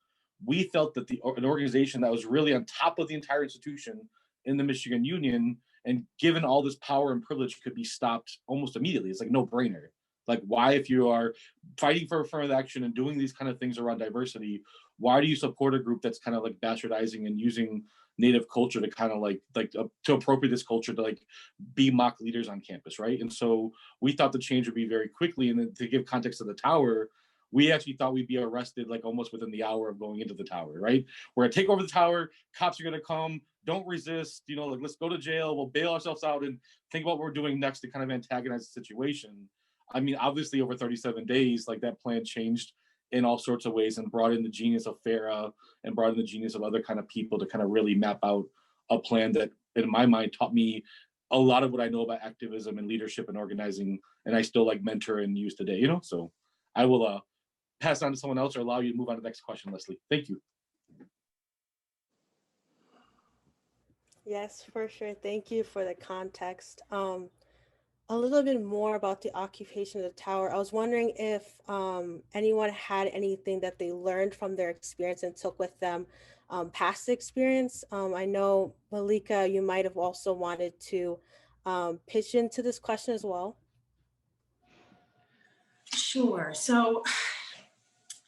We felt that an organization that was really on top of the entire institution in the Michigan Union, and given all this power and privilege, could be stopped almost immediately. It's like no brainer. Like why, if you are fighting for affirmative action and doing these kind of things around diversity, why do you support a group that's kind of like bastardizing and using Native culture to kind of to appropriate this culture to like be mock leaders on campus, right? And so we thought the change would be very quickly. And then to give context to the tower, we actually thought we'd be arrested like almost within the hour of going into the tower, right? We're gonna take over the tower, cops are gonna come, don't resist, like let's go to jail, we'll bail ourselves out and think about what we're doing next to kind of antagonize the situation. I mean, obviously over 37 days, like that plan changed in all sorts of ways and brought in the genius of Farah and brought in the genius of other kind of people to kind of really map out a plan that, in my mind, taught me a lot of what I know about activism and leadership and organizing, and I still like mentor and use today, So I will pass on to someone else or allow you to move on to the next question, Leslie. Thank you. Yes, for sure. Thank you for the context. A little bit more about the occupation of the tower. I was wondering if anyone had anything that they learned from their experience and took with them past the experience. I know, Malika, you might have also wanted to pitch into this question as well. Sure. So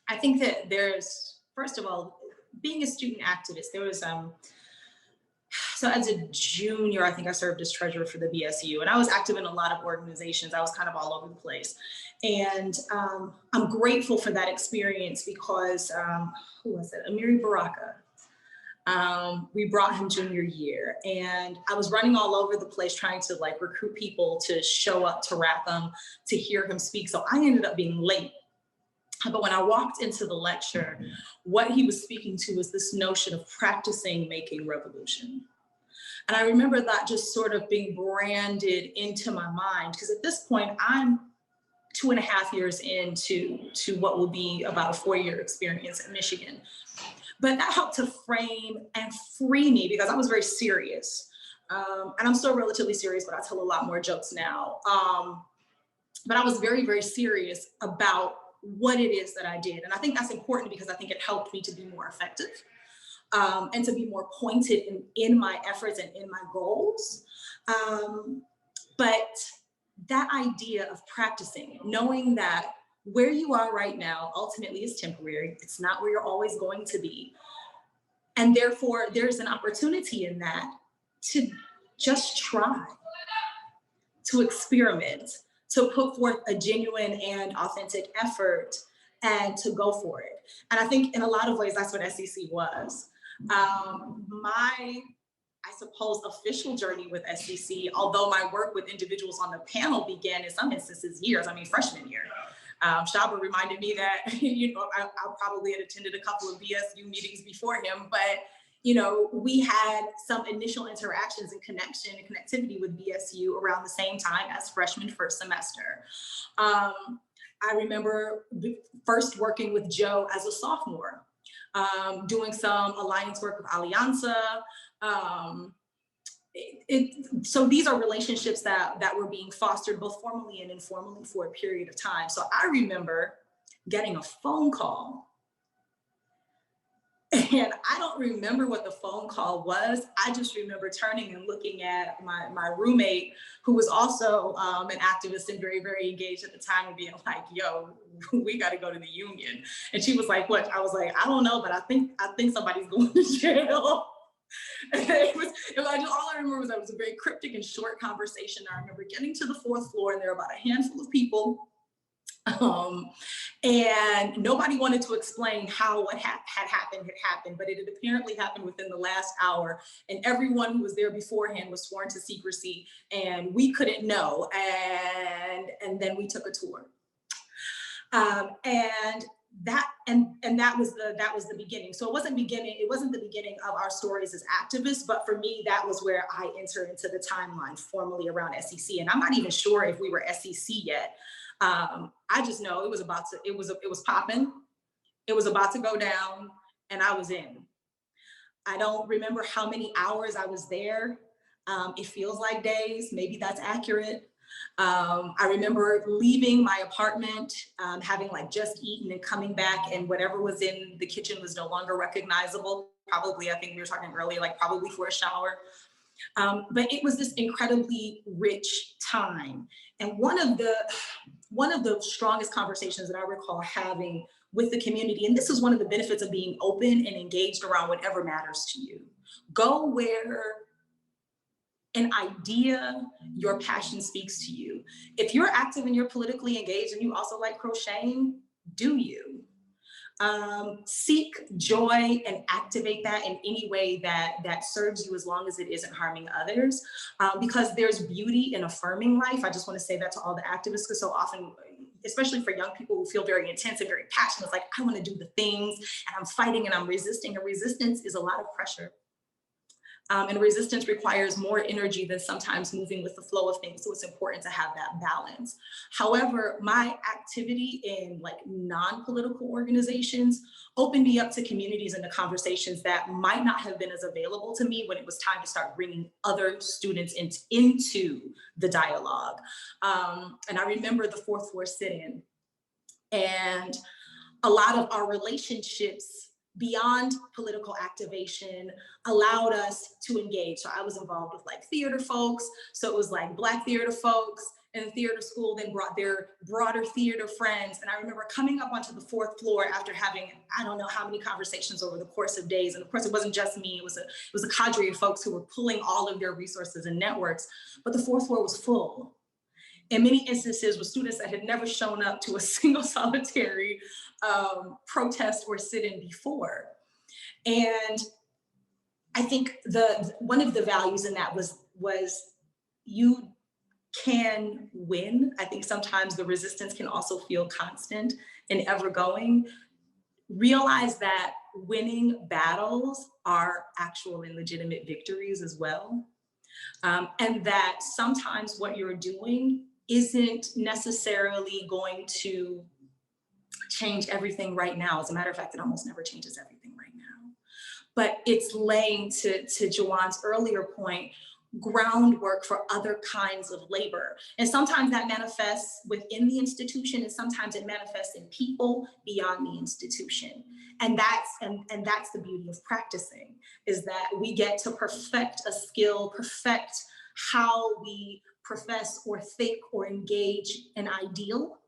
I think that there's, first of all, being a student activist, there was, so as a junior, I think I served as treasurer for the BSU, and I was active in a lot of organizations. I was kind of all over the place. And I'm grateful for that experience because, who was it? Amiri Baraka. We brought him junior year, and I was running all over the place trying to like recruit people to show up to Rackham to hear him speak. So I ended up being late. But when I walked into the lecture, what he was speaking to was this notion of practicing making revolution. And I remember that just sort of being branded into my mind, because at this point, I'm 2.5 years into what will be about a 4-year experience in Michigan. But that helped to frame and free me, because I was very serious. And I'm still relatively serious, but I tell a lot more jokes now. But I was very, very serious about what it is that I did. And I think that's important, because I think it helped me to be more effective. And to be more pointed in my efforts and in my goals. But that idea of practicing, knowing that where you are right now ultimately is temporary. It's not where you're always going to be. And therefore, there's an opportunity in that to just try, to experiment, to put forth a genuine and authentic effort, and to go for it. And I think in a lot of ways, that's what SEC was. My, I suppose, official journey with SEC, although my work with individuals on the panel began in some instances years, freshman year. Shaba reminded me that, I probably had attended a couple of BSU meetings before him, but, we had some initial interactions and connection and connectivity with BSU around the same time as freshman first semester. I remember first working with Joe as a sophomore. Doing some alliance work with Alianza. So these are relationships that were being fostered both formally and informally for a period of time. So I remember getting a phone call, and I don't remember what the phone call was. I just remember turning and looking at my roommate, who was also an activist and very, very engaged at the time, and being like, yo, we got to go to the union. And she was like, what? I was like, I don't know, but I think somebody's going to jail. And all I remember was that it was a very cryptic and short conversation. I remember getting to the 4th floor, and there were about a handful of people. And nobody wanted to explain how what had happened, but it had apparently happened within the last hour, and everyone who was there beforehand was sworn to secrecy, and we couldn't know. And then we took a tour. And that was the beginning. So it wasn't the beginning of our stories as activists, but for me, that was where I entered into the timeline formally around SEC. And I'm not even sure if we were SEC yet. I just know it was popping. It was about to go down, and I was in. I don't remember how many hours I was there. It feels like days, maybe that's accurate. I remember leaving my apartment, having like just eaten and coming back, and whatever was in the kitchen was no longer recognizable. Probably, I think we were talking earlier, like probably for a shower. But it was this incredibly rich time. And one of the strongest conversations that I recall having with the community, and this is one of the benefits of being open and engaged around whatever matters to you. Go where an idea, your passion speaks to you. If you're active and you're politically engaged and you also like crocheting, do you. Seek joy and activate that in any way that serves you, as long as it isn't harming others, because there's beauty in affirming life. I just want to say that to all the activists, because so often, especially for young people who feel very intense and very passionate, it's like, I want to do the things, and I'm fighting and I'm resisting, and resistance is a lot of pressure. And resistance requires more energy than sometimes moving with the flow of things. So it's important to have that balance. However, my activity in like non-political organizations opened me up to communities and the conversations that might not have been as available to me when it was time to start bringing other students into the dialogue. And I remember the 4th floor sit-in, and a lot of our relationships beyond political activation allowed us to engage. So I was involved with like theater folks. So it was like Black theater folks in the theater school, then brought their broader theater friends. And I remember coming up onto the 4th floor after having, I don't know how many conversations over the course of days. And of course, it wasn't just me, it was a cadre of folks who were pulling all of their resources and networks, but the 4th floor was full. In many instances with students that had never shown up to a single solitary protest or sit-in before. And I think one of the values in that was you can win. I think sometimes the resistance can also feel constant and ever going. Realize that winning battles are actual and legitimate victories as well. And that sometimes what you're doing isn't necessarily going to change everything right now. As a matter of fact, it almost never changes everything right now. But it's laying, to Jawan's earlier point, groundwork for other kinds of labor. And sometimes that manifests within the institution, and sometimes it manifests in people beyond the institution. And that's the beauty of practicing, is that we get to perfect a skill, perfect how we profess or think or engage an ideal,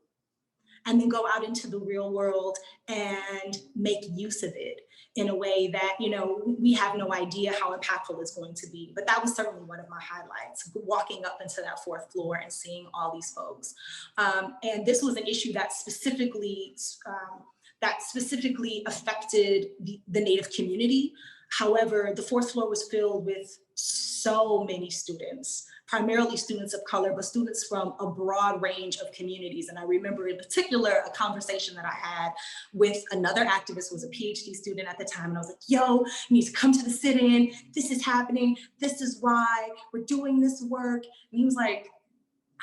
and then go out into the real world and make use of it in a way that, you know, we have no idea how impactful it's going to be. But that was certainly one of my highlights, walking up into that fourth floor and seeing all these folks. And this was an issue that specifically affected the Native community. However, the fourth floor was filled with so many students, primarily students of color, but students from a broad range of communities. And I remember in particular, a conversation that I had with another activist who was a PhD student at the time. And I was like, yo, you need to come to the sit-in. This is happening. This is why we're doing this work. And he was like,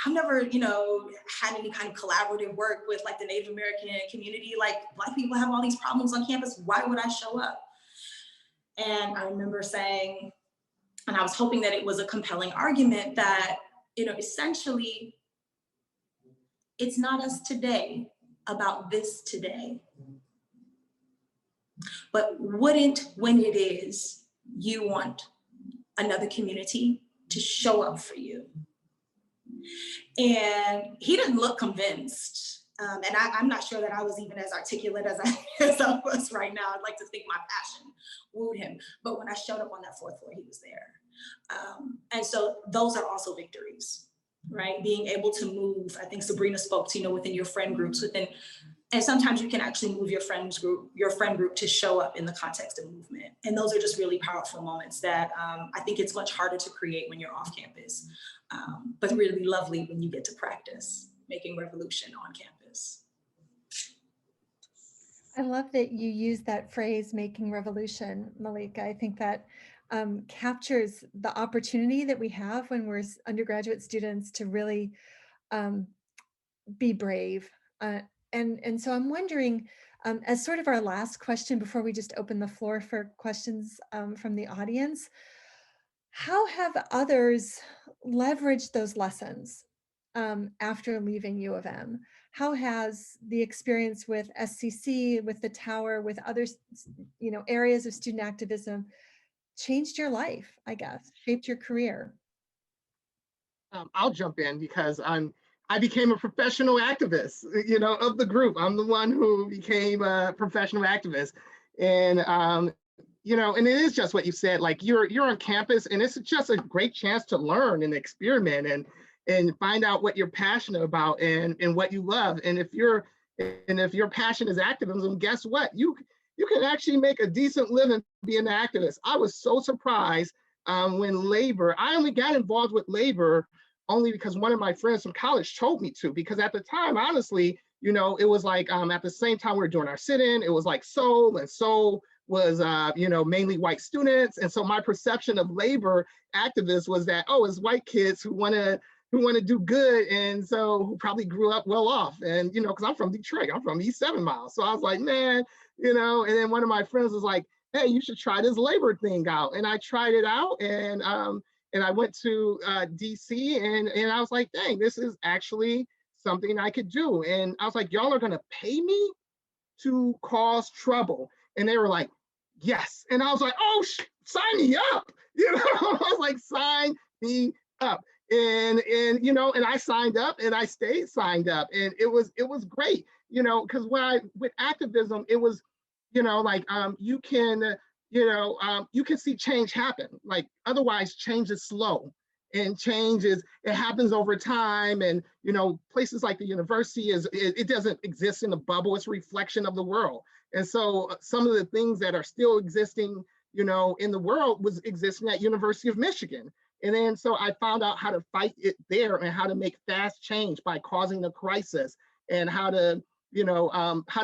I've never, you know, had any kind of collaborative work with like the Native American community. Like, Black people have all these problems on campus. Why would I show up? And I remember saying, and I was hoping that it was a compelling argument, that, you know, essentially, it's not us today about this today. But wouldn't, when it is, you want another community to show up for you? And he didn't look convinced. And I'm not sure that I was even as articulate as I was right now. I'd like to think my passion wooed him. But when I showed up on that fourth floor, he was there. And so those are also victories, right? Being able to move, I think Sabrina spoke to, you know, within your friend groups, and sometimes you can actually move your friend group to show up in the context of movement. And those are just really powerful moments that I think it's much harder to create when you're off campus, but really lovely when you get to practice making revolution on campus. I love that you use that phrase, making revolution, Malika. I think that captures the opportunity that we have when we're undergraduate students to really be brave. And so I'm wondering, as sort of our last question before we just open the floor for questions from the audience, how have others leveraged those lessons after leaving U of M? How has the experience with SCC, with the Tower, with other, you know, areas of student activism changed your life, I guess, shaped your career? I'll jump in because I became a professional activist, you know, of the group. I'm the one who became a professional activist. And, you know, and it is just what you said, like you're on campus and it's just a great chance to learn and experiment and find out what you're passionate about and what you love. And if your passion is activism, guess what? You can actually make a decent living being an activist. I was so surprised when labor, I only got involved with labor only because one of my friends from college told me to, because at the time, honestly, you know, it was like at the same time we were doing our sit-in, it was like Seoul, and Seoul was, you know, mainly white students. And so my perception of labor activists was that, oh, it's white kids who want to do good, and so who probably grew up well off. And, you know, because I'm from Detroit, I'm from East 7 Mile. So I was like, man, you know, and then one of my friends was like, hey, you should try this labor thing out. And I tried it out, and I went to DC, and I was like, dang, this is actually something I could do. And I was like, y'all are gonna pay me to cause trouble? And they were like, yes. And I was like, oh, sign me up. You know, I was like, sign me up. And you know, and I signed up and I stayed signed up. And it was great, you know, because with activism, it was, you know, like you can see change happen. Like otherwise change is slow, and it happens over time. And, you know, places like the university it doesn't exist in a bubble, it's a reflection of the world. And so some of the things that are still existing, in the world was existing at University of Michigan. And then so I found out how to fight it there and how to make fast change by causing a crisis and how to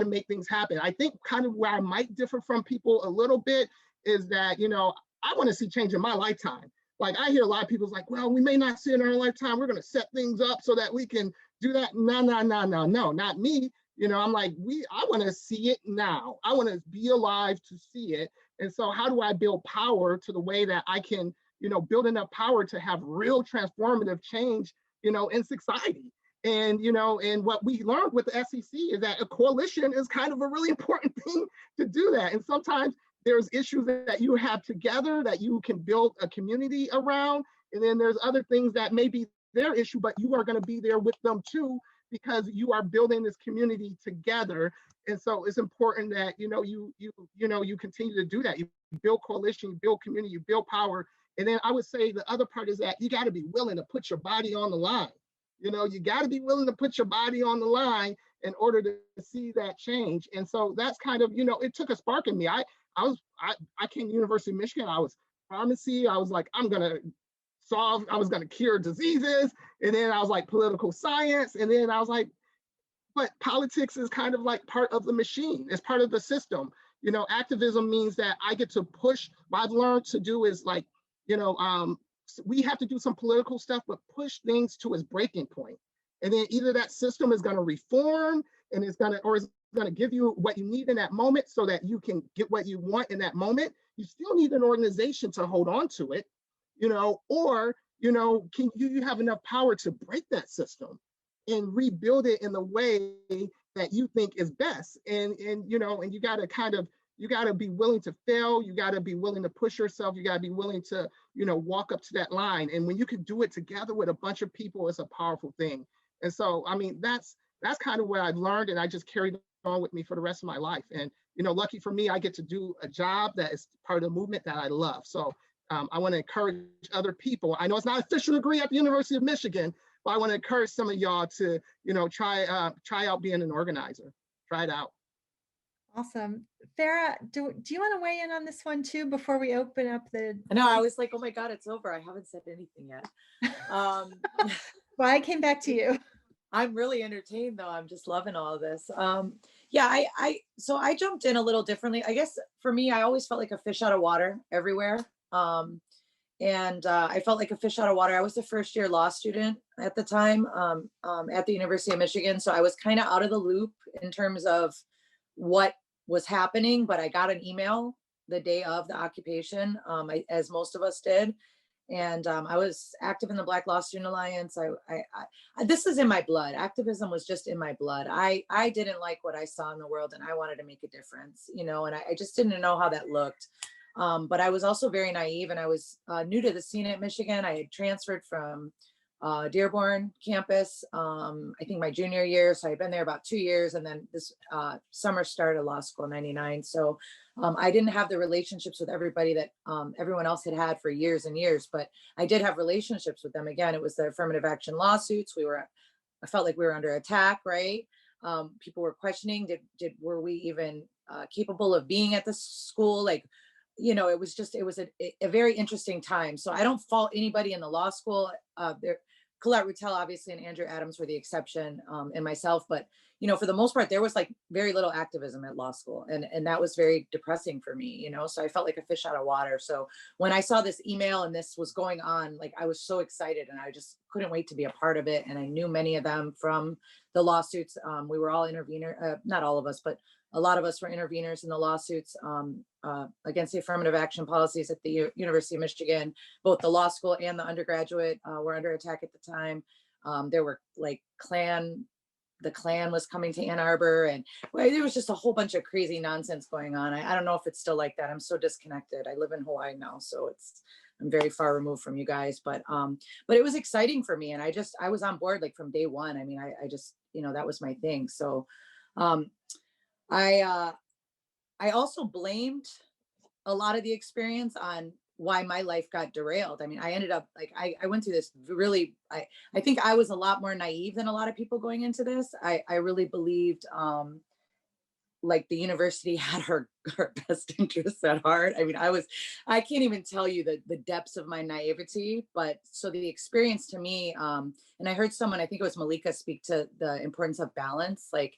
make things happen. I think kind of where I might differ from people a little bit is that, I want to see change in my lifetime. Like I hear a lot of people's like, well, we may not see it in our lifetime. We're going to set things up so that we can do that. No, not me. I'm like, I want to see it now. I want to be alive to see it. And so how do I build power to the way that I can, build enough power to have real transformative change, in society? And, and what we learned with the SEC is that a coalition is kind of a really important thing to do that. And sometimes there's issues that you have together that you can build a community around. And then there's other things that may be their issue, but you are going to be there with them too, because you are building this community together. And so it's important that, you continue to do that. You build coalition, you build community, you build power. And then I would say the other part is that you got to be willing to put your body on the line. You got to be willing to put your body on the line in order to see that change. And so that's kind of, it took a spark in me. I came to University of Michigan. I was pharmacy. I was like, I was going to cure diseases. And then I was like political science. And then I was like, but politics is kind of like part of the machine. It's part of the system. Activism means that I get to push. What I've learned to do is like, we have to do some political stuff, but push things to its breaking point. And then either that system is going to reform and it's going to give you what you need in that moment so that you can get what you want in that moment. You still need an organization to hold on to it, or, can you have enough power to break that system and rebuild it in the way that you think is best. And you got to you got to be willing to fail. You got to be willing to push yourself. You got to be willing to, walk up to that line. And when you can do it together with a bunch of people, it's a powerful thing. And so, I mean, that's kind of what I've learned, and I just carried on with me for the rest of my life. And, lucky for me, I get to do a job that is part of the movement that I love. So I want to encourage other people. I know it's not an official degree at the University of Michigan, but I want to encourage some of y'all to, try out being an organizer. Try it out. Awesome. Farah, do you want to weigh in on this one too before we open up the... No, I was like, oh my God, it's over. I haven't said anything yet. Well, I came back to you. I'm really entertained though. I'm just loving all of this. Yeah, so I jumped in a little differently. I guess for me, I always felt like a fish out of water everywhere. And I felt like a fish out of water. I was the first year law student at the time at the University of Michigan. So I was kind of out of the loop in terms of what was happening, but I got an email the day of the occupation, as most of us did. And I was active in the Black Law Student Alliance. This is in my blood. Activism was just in my blood. I didn't like what I saw in the world, and I wanted to make a difference, and I just didn't know how that looked. But I was also very naive, and I was new to the scene at Michigan. I had transferred from Dearborn campus, I think my junior year. So I'd been there about 2 years, and then this summer started law school in '99. So I didn't have the relationships with everybody that everyone else had for years and years, but I did have relationships with them. Again, it was the affirmative action lawsuits. I felt like we were under attack, right? People were questioning, were we even capable of being at the school? Like, it was a very interesting time. So I don't fault anybody in the law school. Colette Rutel, obviously, and Andrew Adams were the exception, and myself. But, for the most part, there was like very little activism at law school. And that was very depressing for me, so I felt like a fish out of water. So when I saw this email and this was going on, like I was so excited, and I just couldn't wait to be a part of it. And I knew many of them from the lawsuits. We were all intervener, not all of us, but a lot of us were interveners in the lawsuits against the affirmative action policies at the University of Michigan. Both the law school and the undergraduate were under attack at the time. There were like the Klan was coming to Ann Arbor, and there was just a whole bunch of crazy nonsense going on. I don't know if it's still like that. I'm so disconnected. I live in Hawaii now, so I'm very far removed from you guys, but it was exciting for me, and I was on board like from day one. I mean, I just, that was my thing. So I also blamed a lot of the experience on why my life got derailed. I mean, I ended up like, I went through this really, I think I was a lot more naive than a lot of people going into this. I really believed like the university had our best interests at heart. I mean, I can't even tell you the depths of my naivety, but so the experience to me, and I heard someone, I think it was Malika, speak to the importance of balance. Like,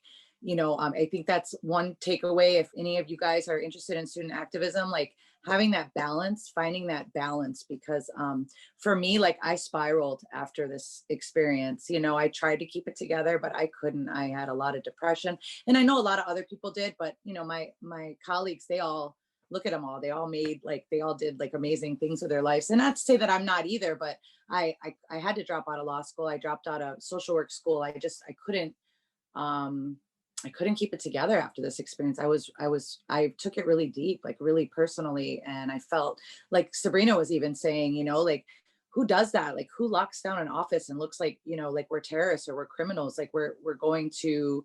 I think that's one takeaway. If any of you guys are interested in student activism, like having that balance, finding that balance, because for me, like I spiraled after this experience. I tried to keep it together, but I couldn't. I had a lot of depression, and I know a lot of other people did, but my colleagues, they all, look at them all, they all did like amazing things with their lives. And not to say that I'm not either, but I had to drop out of law school. I dropped out of social work school. I couldn't keep it together after this experience. I took it really deep, like really personally. And I felt like Sabrina was even saying, like, who does that? Like, who locks down an office and looks like, like we're terrorists or we're criminals, like we're going to,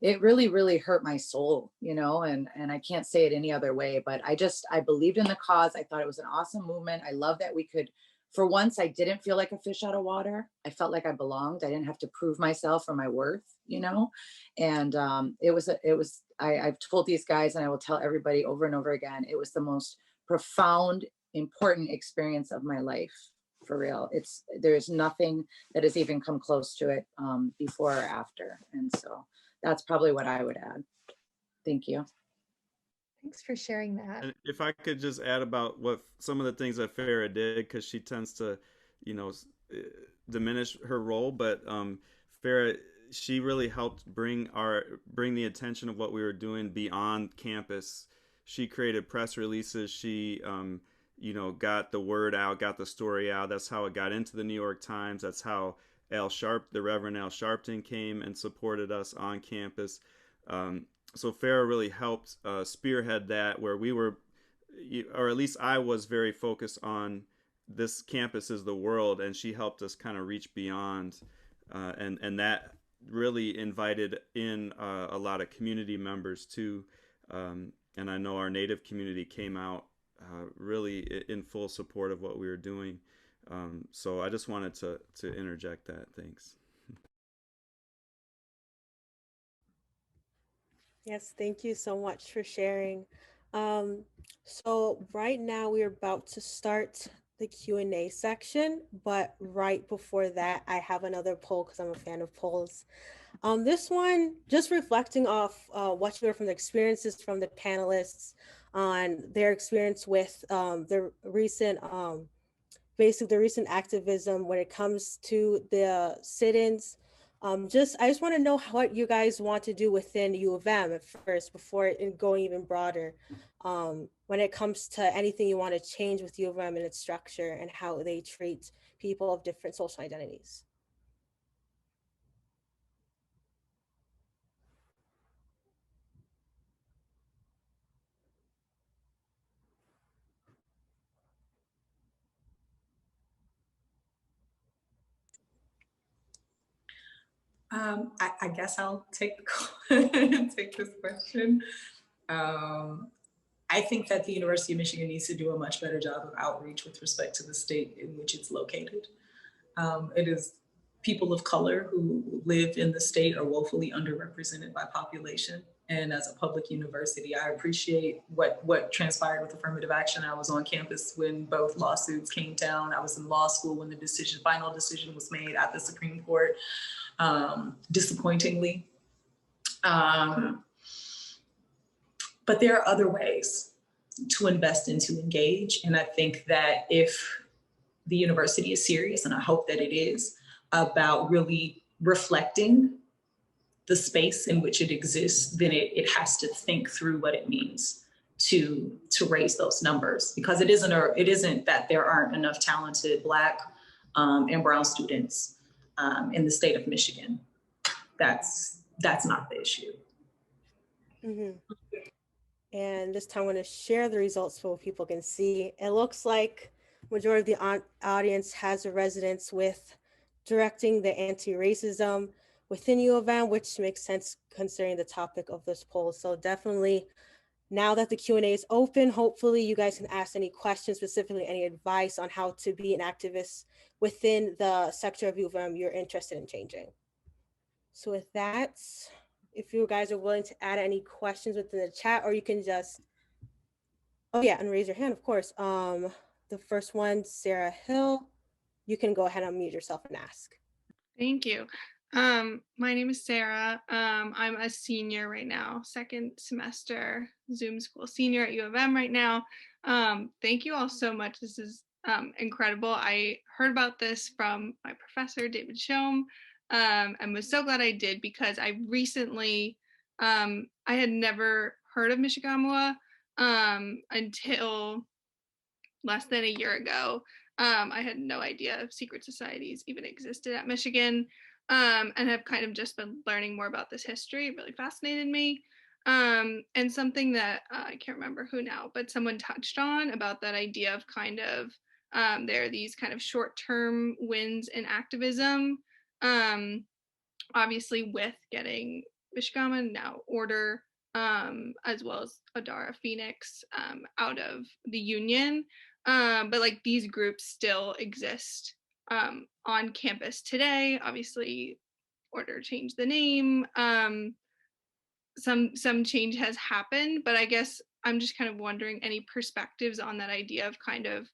it really, really hurt my soul, and I can't say it any other way, but I believed in the cause. I thought it was an awesome movement. I love that we could, for once, I didn't feel like a fish out of water. I felt like I belonged. I didn't have to prove myself or my worth, and I've told these guys, and I will tell everybody over and over again, it was the most profound, important experience of my life, for real. There's nothing that has even come close to it before or after. And so that's probably what I would add. Thank you. Thanks for sharing that. And if I could just add about what some of the things that Farah did, because she tends to, diminish her role, but Farah, she really helped bring the attention of what we were doing beyond campus. She created press releases. She, got the word out, got the story out. That's how it got into the New York Times. That's how the Reverend Al Sharpton came and supported us on campus. So Farah really helped spearhead that, where we were, or at least I was very focused on this campus is the world, and she helped us kind of reach beyond, and that really invited in a lot of community members too, and I know our Native community came out really in full support of what we were doing. So I just wanted to interject that. Thanks. Yes, thank you so much for sharing. So right now we're about to start the Q&A section, but right before that, I have another poll because I'm a fan of polls. This one, just reflecting off what you heard from the experiences from the panelists on their experience with the recent, basically the recent activism when it comes to the sit-ins. I just want to know what you guys want to do within U of M at first, before going even broader. When it comes to anything you want to change with U of M and its structure and how they treat people of different social identities. I guess I'll take take this question. I think that the University of Michigan needs to do a much better job of outreach with respect to the state in which it's located. It is people of color who live in the state are woefully underrepresented by population. And as a public university, I appreciate what transpired with affirmative action. I was on campus when both lawsuits came down. I was in law school when the final decision was made at the Supreme Court, disappointingly. But there are other ways to invest and to engage. And I think that if the university is serious, and I hope that it is, about really reflecting the space in which it exists, then it has to think through what it means to raise those numbers, because it isn't that there aren't enough talented Black and Brown students in the state of Michigan. That's not the issue. Mm-hmm. And this time I'm going to share the results so people can see. It looks like majority of the audience has a resonance with directing the anti-racism within U of M, which makes sense considering the topic of this poll. So definitely, now that the Q&A is open, hopefully you guys can ask any questions, specifically any advice on how to be an activist within the sector of U of M you're interested in changing. So with that, if you guys are willing to add any questions within the chat, or you can just, oh yeah, and raise your hand, of course. The first one, Sarah Hill, you can go ahead and unmute yourself and ask. Thank you. My name is Sarah. I'm a senior right now, second semester Zoom school senior at U of M right now. Thank you all so much. This is incredible. I heard about this from my professor, David Shome, and was so glad I did, because I recently, I had never heard of Michigamua until less than a year ago. I had no idea secret societies even existed at Michigan, and have kind of just been learning more about this history. It really fascinated me. And something that I can't remember who now, but someone touched on about that idea of kind of there are these kind of short-term wins in activism. Obviously, with getting Michigamua now Order, as well as Adara Phoenix out of the Union. But like these groups still exist on campus today. Obviously, Order changed the name. Some change has happened, but I guess I'm just kind of wondering any perspectives on that idea of kind of,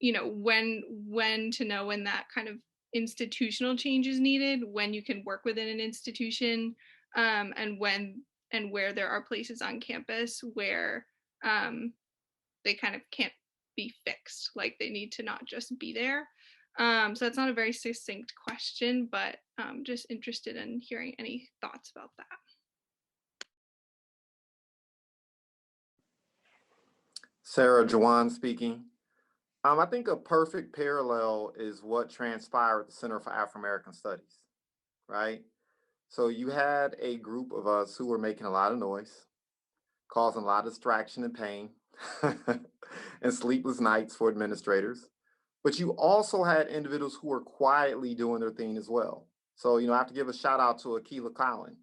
when to know when that kind of institutional change is needed, when you can work within an institution, and when and where there are places on campus where they kind of can't be fixed, like they need to not just be there. So that's not a very succinct question, but just interested in hearing any thoughts about that. Sarah Jawan speaking. I think a perfect parallel is what transpired at the Center for Afro-American Studies, right? So you had a group of us who were making a lot of noise, causing a lot of distraction and pain, and sleepless nights for administrators. But you also had individuals who were quietly doing their thing as well. So, I have to give a shout out to Akila Collin.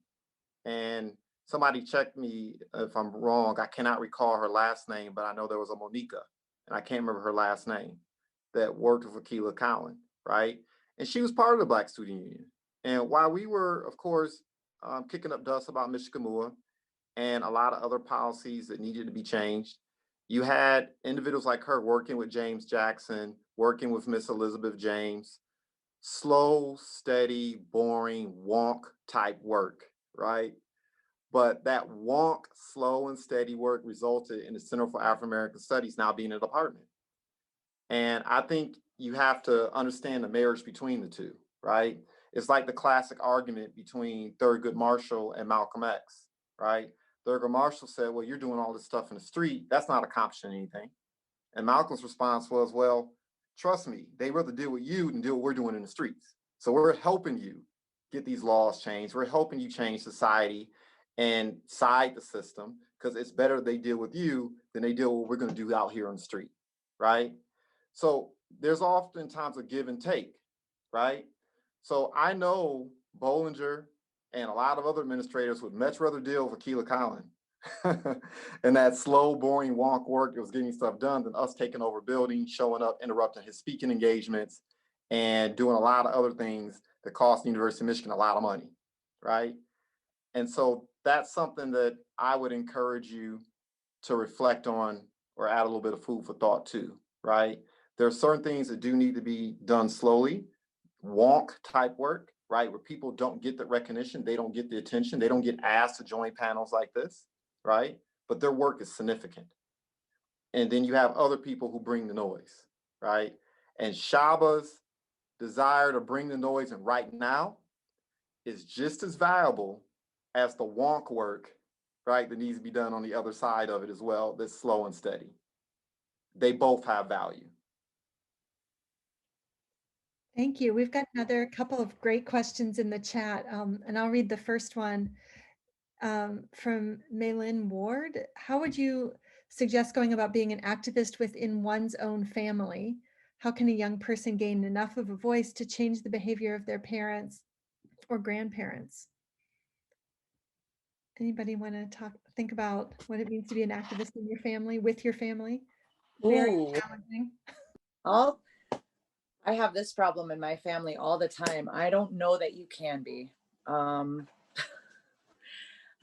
And somebody check me if I'm wrong. I cannot recall her last name, but I know there was a Monica, and I can't remember her last name, that worked with Akila Collin, right? And she was part of the Black Student Union. And while we were, of course, kicking up dust about Michigamua and a lot of other policies that needed to be changed, you had individuals like her working with James Jackson, working with Miss Elizabeth James, slow, steady, boring, wonk type work, right? But that wonk, slow and steady work resulted in the Center for Afro-American Studies now being a department. And I think you have to understand the marriage between the two, right? It's like the classic argument between Thurgood Marshall and Malcolm X, right? Thurgood Marshall said, well, you're doing all this stuff in the street. That's not accomplishing anything. And Malcolm's response was, well, trust me, they'd rather deal with you than deal with what we're doing in the streets. So we're helping you get these laws changed. We're helping you change society and side the system, because it's better they deal with you than they deal with what we're going to do out here on the street, right? So there's oftentimes a give and take, right? So I know Bollinger and a lot of other administrators would much rather deal with Akila Collin and that slow, boring wonk work that was getting stuff done than us taking over buildings, showing up, interrupting his speaking engagements, and doing a lot of other things that cost the University of Michigan a lot of money, right? And so that's something that I would encourage you to reflect on or add a little bit of food for thought too, right? There are certain things that do need to be done slowly, wonk type work, right? Where people don't get the recognition, they don't get the attention, they don't get asked to join panels like this, right? But their work is significant. And then you have other people who bring the noise, right? And Shaba's desire to bring the noise and right now is just as valuable as the wonk work, right, that needs to be done on the other side of it as well, that's slow and steady. They both have value. Thank you. We've got another couple of great questions in the chat, and I'll read the first one from Maylin Ward. How would you suggest going about being an activist within one's own family? How can a young person gain enough of a voice to change the behavior of their parents or grandparents? Anybody want to think about what it means to be an activist in your family, with your family? Very Ooh. challenging. Oh, I have this problem in my family all the time. I don't know that you can be.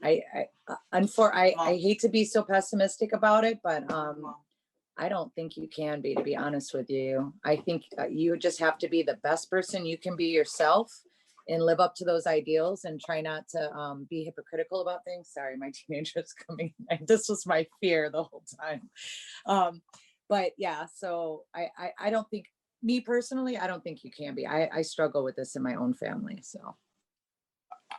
I hate to be so pessimistic about it, but I don't think you can be, to be honest with you. I think you just have to be the best person you can be yourself and live up to those ideals and try not to be hypocritical about things. Sorry, my teenager's coming. This was my fear the whole time. But yeah, so I don't think, me personally, I don't think you can be. I struggle with this in my own family, so.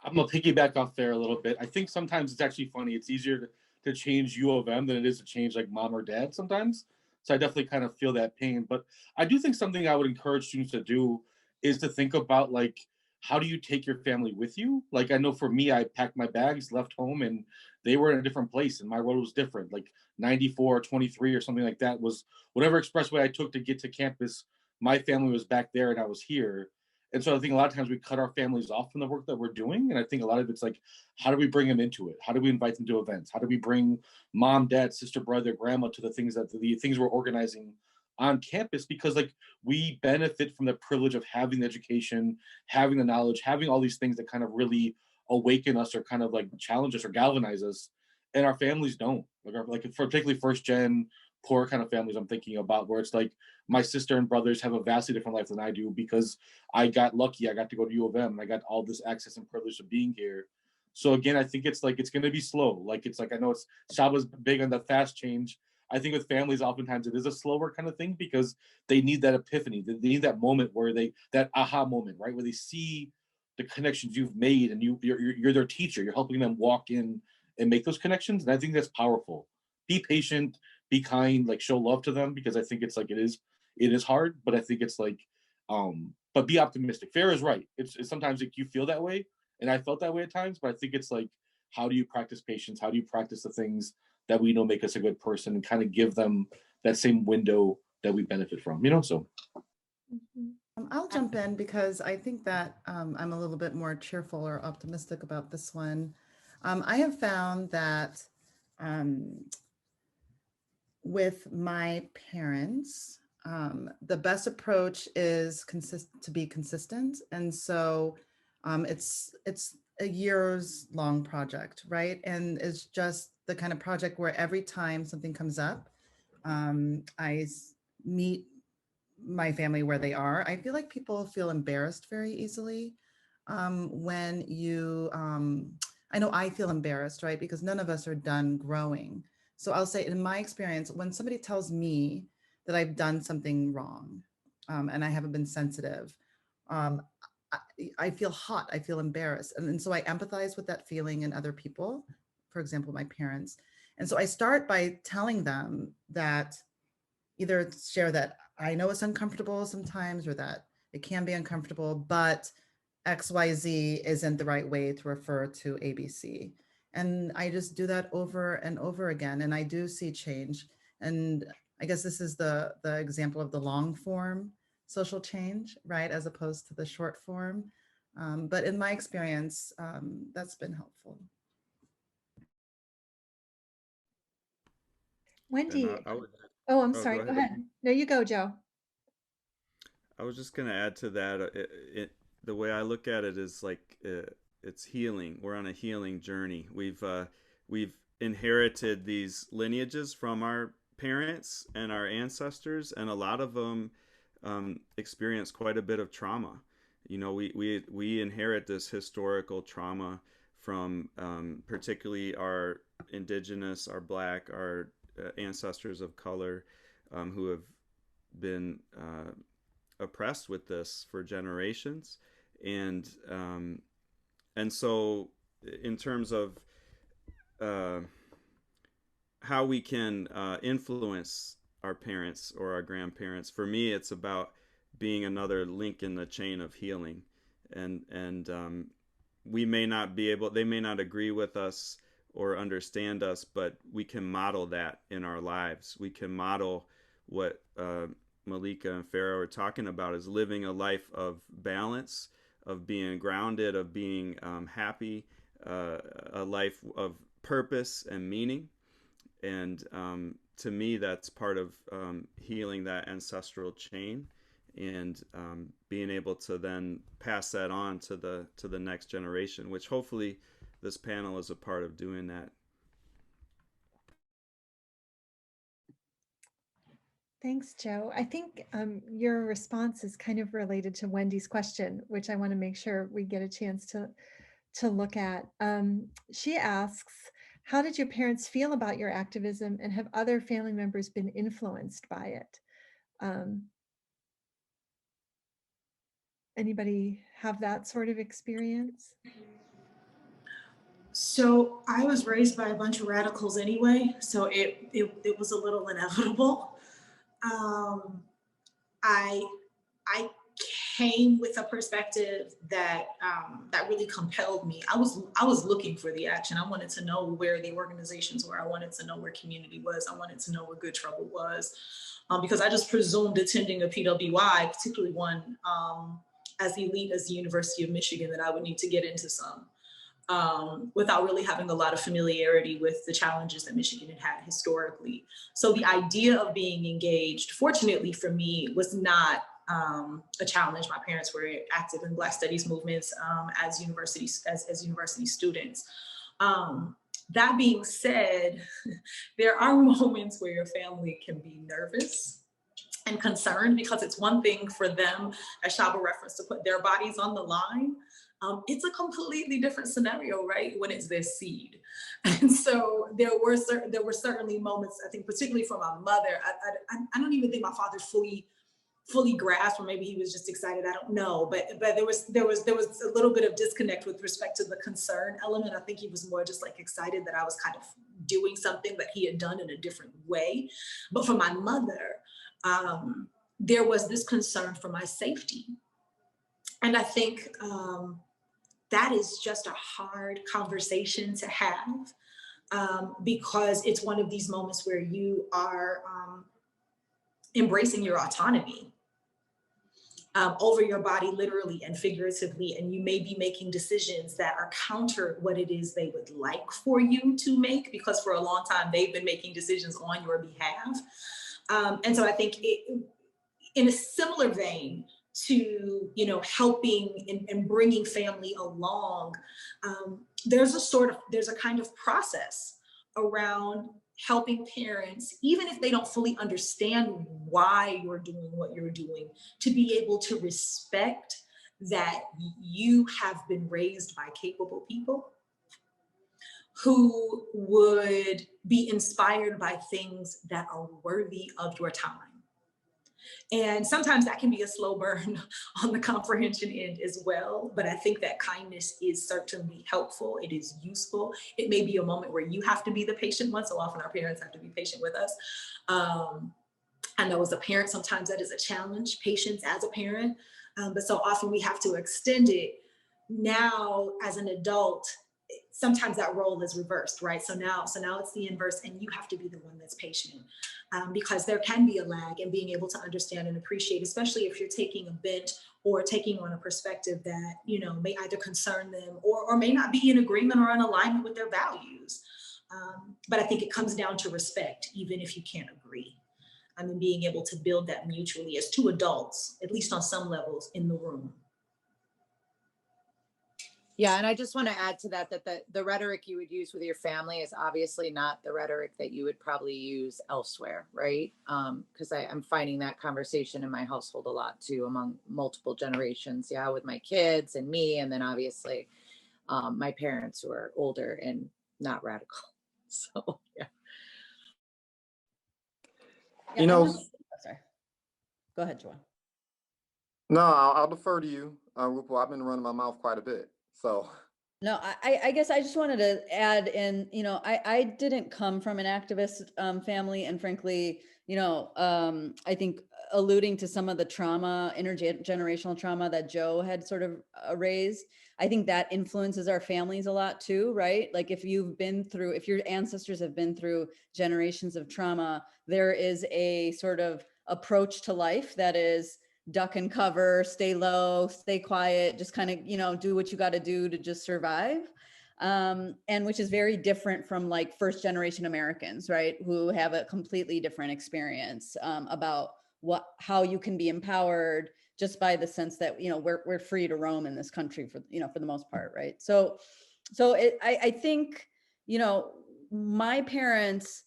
I'm gonna piggyback off there a little bit. I think sometimes it's actually funny. It's easier to change U of M than it is to change like mom or dad sometimes. So I definitely kind of feel that pain. But I do think something I would encourage students to do is to think about like, how do you take your family with you? Like I know for me, I packed my bags, left home, and they were in a different place, and my road was different. Like 94 or 23 or something like that was whatever expressway I took to get to campus. My family was back there, and I was here. And so I think a lot of times we cut our families off from the work that we're doing. And I think a lot of it's like, how do we bring them into it? How do we invite them to events? How do we bring mom, dad, sister, brother, grandma to the things we're organizing on campus? Because like we benefit from the privilege of having the education, having the knowledge, having all these things that kind of really awaken us or kind of like challenge us or galvanize us. And our families don't. Like for particularly first gen poor kind of families I'm thinking about, where it's like my sister and brothers have a vastly different life than I do because I got lucky. I got to go to U of M and I got all this access and privilege of being here. So again, I think it's like, it's going to be slow. Like, it's like, I know it's Shaba's big on the fast change. I think with families, oftentimes it is a slower kind of thing because they need that epiphany. They need that moment where that aha moment, right? Where they see the connections you've made and you're their teacher. You're helping them walk in and make those connections. And I think that's powerful. Be patient, be kind, like show love to them, because I think it's like it is hard, but I think it's like but be optimistic. Farrah is right. It's sometimes like you feel that way, and I felt that way at times, but I think it's like, how do you practice patience? How do you practice the things that we know make us a good person and kind of give them that same window that we benefit from, so. I'll jump in because I think that I'm a little bit more cheerful or optimistic about this one. I have found that with my parents, the best approach is to be consistent. And so it's a years long project, right? And it's just the kind of project where every time something comes up, I meet my family where they are. I feel like people feel embarrassed very easily when you, I know I feel embarrassed, right? Because none of us are done growing. So I'll say in my experience, when somebody tells me that I've done something wrong and I haven't been sensitive, I feel hot, I feel embarrassed. And so I empathize with that feeling in other people, for example, my parents. And so I start by telling them that either share that I know it's uncomfortable sometimes or that it can be uncomfortable, but XYZ isn't the right way to refer to ABC. And I just do that over and over again. And I do see change. And I guess this is the example of the long form social change, right? As opposed to the short form. But in my experience, that's been helpful. Wendy. I'm sorry. Go ahead. No, you go, Joe. I was just going to add to that. The way I look at it is like it's healing. We're on a healing journey. We've inherited these lineages from our parents and our ancestors, and a lot of them experience quite a bit of trauma. We inherit this historical trauma from particularly our indigenous, our Black, our ancestors of color who have been oppressed with this for generations, and so in terms of how we can influence our parents or our grandparents, for me it's about being another link in the chain of healing, and we may not be able, they may not agree with us or understand us, but we can model that in our lives. We can model what Malika and Farrah were talking about, is living a life of balance, of being grounded, of being happy, a life of purpose and meaning. And to me, that's part of healing that ancestral chain and being able to then pass that on to the next generation, which hopefully this panel is a part of doing that. Thanks, Joe. I think your response is kind of related to Wendy's question, which I want to make sure we get a chance to look at. She asks, how did your parents feel about your activism, and have other family members been influenced by it? Anybody have that sort of experience? So I was raised by a bunch of radicals anyway, so it was a little inevitable. I came with a perspective that that really compelled me. I was looking for the action. I wanted to know where the organizations were. I wanted to know where community was. I wanted to know where good trouble was, because I just presumed attending a PWI, particularly one as elite as the University of Michigan, that I would need to get into some. Without really having a lot of familiarity with the challenges that Michigan had had historically. So the idea of being engaged, fortunately for me, was not a challenge. My parents were active in Black studies movements as university students. That being said, there are moments where your family can be nervous and concerned, because it's one thing for them, as Shaba referenced, to put their bodies on the line. It's a completely different scenario, right? When it's their seed. And so there were certainly moments, I think, particularly for my mother, I don't even think my father fully grasped, or maybe he was just excited, I don't know. But there was a little bit of disconnect with respect to the concern element. I think he was more just like excited that I was kind of doing something that he had done in a different way. But for my mother, there was this concern for my safety. And I think that is just a hard conversation to have, because it's one of these moments where you are embracing your autonomy over your body, literally and figuratively, and you may be making decisions that are counter what it is they would like for you to make, because for a long time they've been making decisions on your behalf. And so I think in a similar vein to, you know, helping and bringing family along, there's a kind of process around helping parents, even if they don't fully understand why you're doing what you're doing, to be able to respect that you have been raised by capable people who would be inspired by things that are worthy of your time. And sometimes that can be a slow burn on the comprehension end as well. But I think that kindness is certainly helpful. It is useful. It may be a moment where you have to be the patient one. So often our parents have to be patient with us. I know as a parent, sometimes that is a challenge, patience as a parent. But so often we have to extend it. Now, as an adult, sometimes that role is reversed, right? So now it's the inverse, and you have to be the one that's patient, because there can be a lag in being able to understand and appreciate, especially if you're taking a bent or taking on a perspective that, you know, may either concern them or may not be in agreement or in alignment with their values. But I think it comes down to respect, even if you can't agree. I mean, being able to build that mutually as two adults, at least on some levels, in the room. Yeah, and I just want to add to that, the rhetoric you would use with your family is obviously not the rhetoric that you would probably use elsewhere, right? Because I'm finding that conversation in my household a lot too, among multiple generations. Yeah, with my kids and me, and then obviously my parents who are older and not radical. So yeah. You know, Sorry. Go ahead, Joanne. no, I'll defer to you, Rupal. I've been running my mouth quite a bit. So no, I guess I just wanted to add in, you know, I didn't come from an activist family, and frankly, you know, I think alluding to some of the trauma, intergenerational trauma that Joe had sort of raised, I think that influences our families a lot too, right? Like if your ancestors have been through generations of trauma, there is a sort of approach to life that is duck and cover, stay low, stay quiet, just kind of, you know, do what you got to do to just survive. And which is very different from like first generation Americans, right? Who have a completely different experience about how you can be empowered just by the sense that, you know, we're free to roam in this country for the most part, right? So so I think, you know, my parents,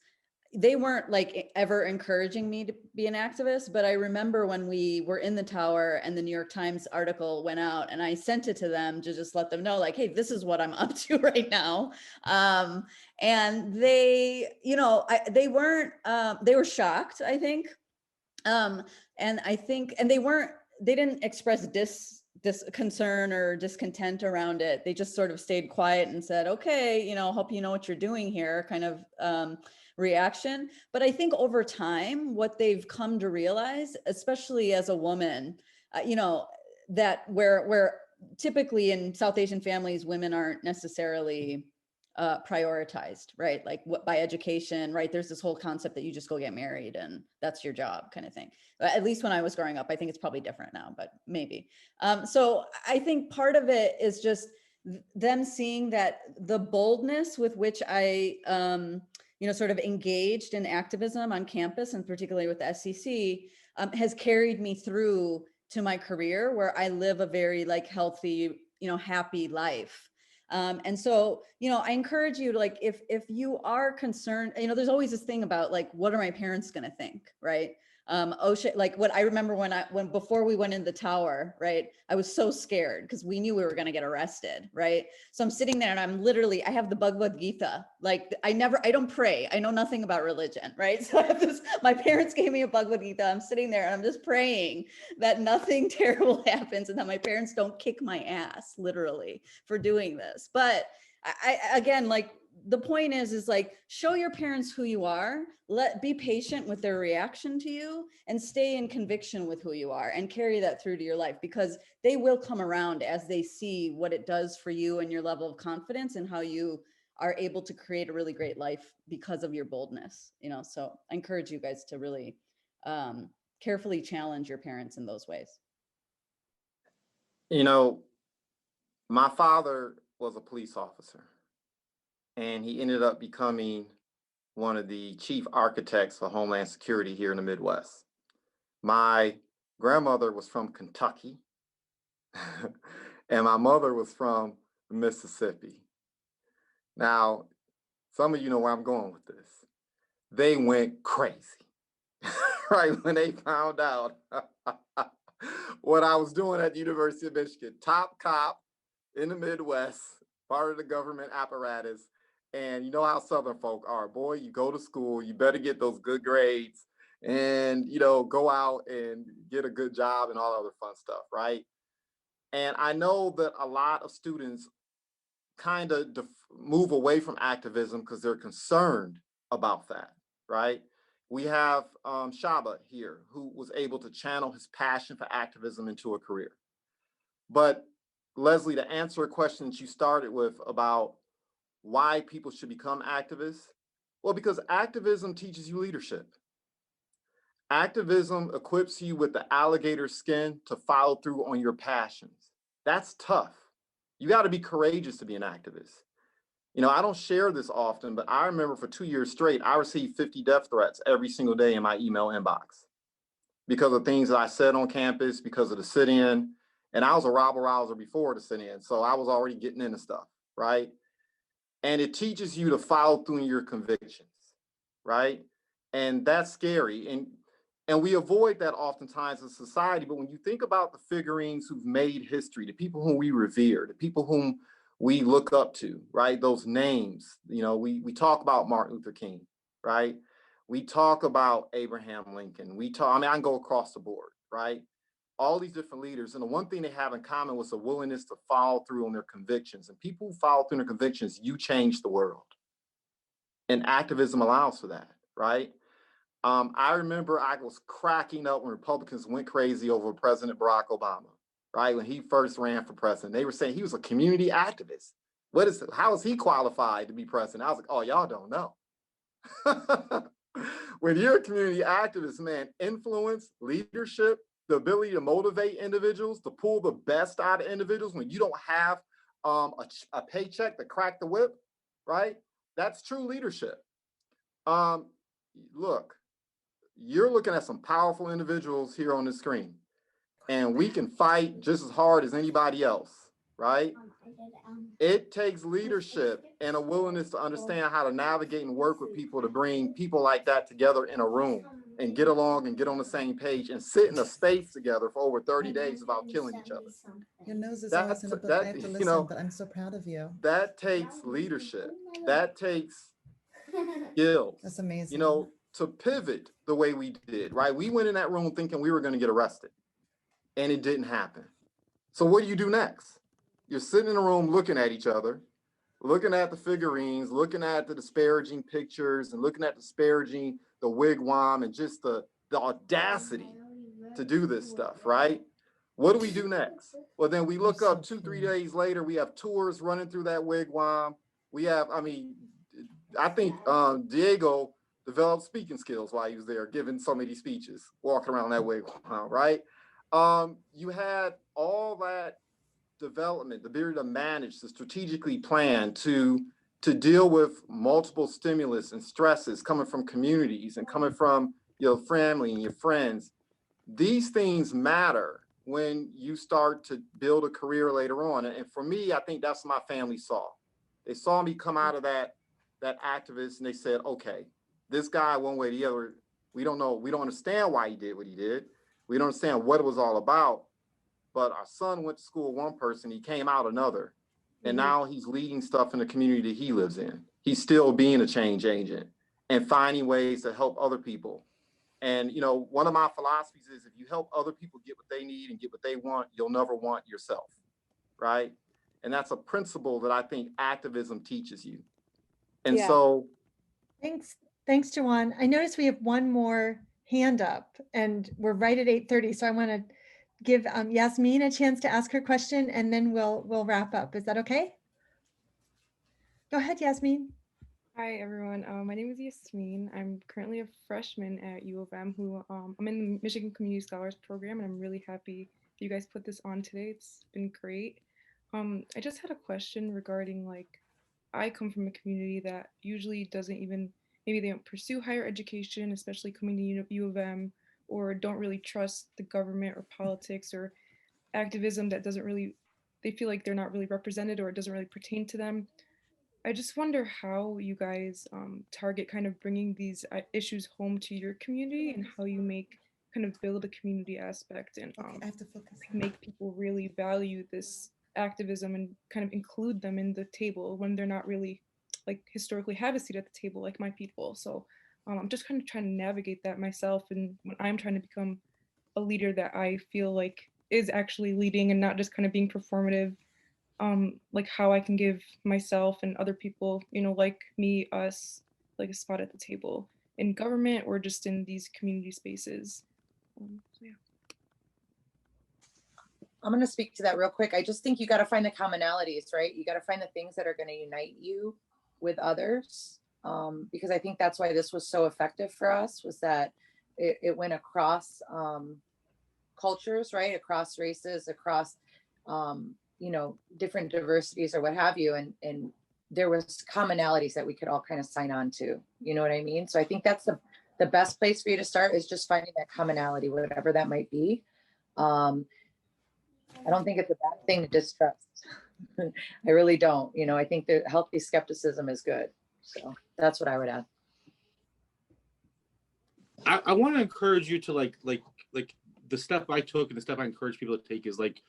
they weren't like ever encouraging me to be an activist, but I remember when we were in the tower and the New York Times article went out, and I sent it to them to just let them know, like, hey, this is what I'm up to right now. And they, you know, they weren't, they were shocked, I think. And I think, and they didn't express concern or discontent around it. They just sort of stayed quiet and said, okay, you know, hope you know what you're doing here, kind of reaction. But I think over time, what they've come to realize, especially as a woman, you know, that where typically in South Asian families, women aren't necessarily prioritized, right? Like by education, right? There's this whole concept that you just go get married and that's your job kind of thing. At least when I was growing up, I think it's probably different now, but maybe. So I think part of it is just them seeing that the boldness with which I, you know, sort of engaged in activism on campus, and particularly with the SCC, has carried me through to my career, where I live a very like healthy, you know, happy life. And so, you know, I encourage you to, like, if you are concerned, you know, there's always this thing about like, what are my parents going to think, right? Like what I remember when before we went in the tower, right? I was so scared because we knew we were going to get arrested, right? So I'm sitting there and I'm literally, I have the Bhagavad Gita. Like I don't pray. I know nothing about religion, right? So I have this, my parents gave me a Bhagavad Gita. I'm sitting there and I'm just praying that nothing terrible happens and that my parents don't kick my ass, literally, for doing this. But I again, like, the point is like, show your parents who you are, be patient with their reaction to you, and stay in conviction with who you are, and carry that through to your life, because they will come around as they see what it does for you and your level of confidence and how you are able to create a really great life because of your boldness, you know? So I encourage you guys to really carefully challenge your parents in those ways. You know, my father was a police officer, and he ended up becoming one of the chief architects for Homeland Security here in the Midwest. My grandmother was from Kentucky, and my mother was from Mississippi. Now, some of you know where I'm going with this. They went crazy, right, when they found out what I was doing at the University of Michigan. Top cop in the Midwest, part of the government apparatus. And you know how Southern folk are. Boy, you go to school, you better get those good grades and, you know, go out and get a good job and all other fun stuff, right? And I know that a lot of students kind of move away from activism because they're concerned about that, right? We have Shaba here, who was able to channel his passion for activism into a career. But Leslie, to answer a question that you started with about why people should become activists, well, because activism teaches you leadership. Activism equips you with the alligator skin to follow through on your passions. That's tough. You got to be courageous to be an activist. You know, I don't share this often, but I remember for 2 years straight, I received 50 death threats every single day in my email inbox because of things that I said on campus, because of the sit-in. And I was a rabble-rouser before the sit-in, so I was already getting into stuff, right? And it teaches you to follow through in your convictions, right? And that's scary. And we avoid that oftentimes in society. But when you think about the figurines who've made history, the people whom we revere, the people whom we look up to, right? Those names, you know, we talk about Martin Luther King, right? We talk about Abraham Lincoln. I mean, I can go across the board, right? All these different leaders. And the one thing they have in common was a willingness to follow through on their convictions. And people who follow through on their convictions, you change the world. And activism allows for that, right? I remember I was cracking up when Republicans went crazy over President Barack Obama, right? When he first ran for president, they were saying he was a community activist. How is he qualified to be president? I was like, oh, y'all don't know. When you're a community activist, man, influence, leadership, the ability to motivate individuals, to pull the best out of individuals when you don't have a paycheck to crack the whip, right? That's true leadership. Look, you're looking at some powerful individuals here on the screen, and we can fight just as hard as anybody else, right? It takes leadership and a willingness to understand how to navigate and work with people to bring people like that together in a room and get along and get on the same page and sit in a space together for over 30 days without killing each other. Your nose is That's- always in a book. that, I have to you listen, know, but I'm so proud of you. That takes leadership. That takes skills. That's amazing. You know, to pivot the way we did, right? We went in that room thinking we were going to get arrested, and it didn't happen. So what do you do next? You're sitting in a room looking at each other, looking at the figurines, looking at the disparaging pictures, and looking at disparaging the wigwam and just the audacity to do this stuff, right? What do we do next? Well, then we look up 2-3 days later, we have tours running through that wigwam. We have, I mean, I think Diego developed speaking skills while he was there, giving so many speeches, walking around that wigwam, right? You had all that development, the ability to manage, to strategically plan, to deal with multiple stimulus and stresses coming from communities and coming from your family and your friends. These things matter when you start to build a career later on. And for me, I think that's what my family saw. They saw me come out of that activist and they said, okay, this guy, one way or the other, we don't know, we don't understand why he did what he did. We don't understand what it was all about. But our son went to school with one person, he came out another. And now he's leading stuff in the community that he lives in. He's still being a change agent and finding ways to help other people. And, you know, one of my philosophies is if you help other people get what they need and get what they want, you'll never want yourself, right? And that's a principle that I think activism teaches you. And so. Thanks, Jawan. I noticed we have one more hand up and we're right at 8:30. So I want to give Yasmin a chance to ask her question and then we'll wrap up. Is that okay? Go ahead, Yasmin. Hi, everyone. My name is Yasmin. I'm currently a freshman at U of M. I'm in the Michigan Community Scholars Program, and I'm really happy that you guys put this on today. It's been great. I just had a question regarding, like, I come from a community that usually doesn't even, maybe they don't pursue higher education, especially coming to U of M, or don't really trust the government or politics or activism that doesn't really, they feel like they're not really represented or it doesn't really pertain to them. I just wonder how you guys target kind of bringing these issues home to your community and how you make kind of build a community aspect and I have to focus. make people really value this activism and kind of include them in the table when they're not really like historically have a seat at the table like my people. So I'm just kind of trying to navigate that myself, and when I'm trying to become a leader that I feel like is actually leading and not just kind of being performative, like how I can give myself and other people, you know, like me, us, like a spot at the table in government or just in these community spaces. So yeah. I'm going to speak to that real quick. I just think you got to find the commonalities, right? You got to find the things that are going to unite you with others. Because I think that's why this was so effective for us, was that it went across cultures, right? Across races, across, you know, different diversities or what have you. And there was commonalities that we could all kind of sign on to, you know what I mean? So I think that's the best place for you to start, is just finding that commonality, whatever that might be. I don't think it's a bad thing to distrust. I really don't. You know, I think that healthy skepticism is good. So that's what I would add. I want to encourage you to like the step I took and the step I encourage people to take is like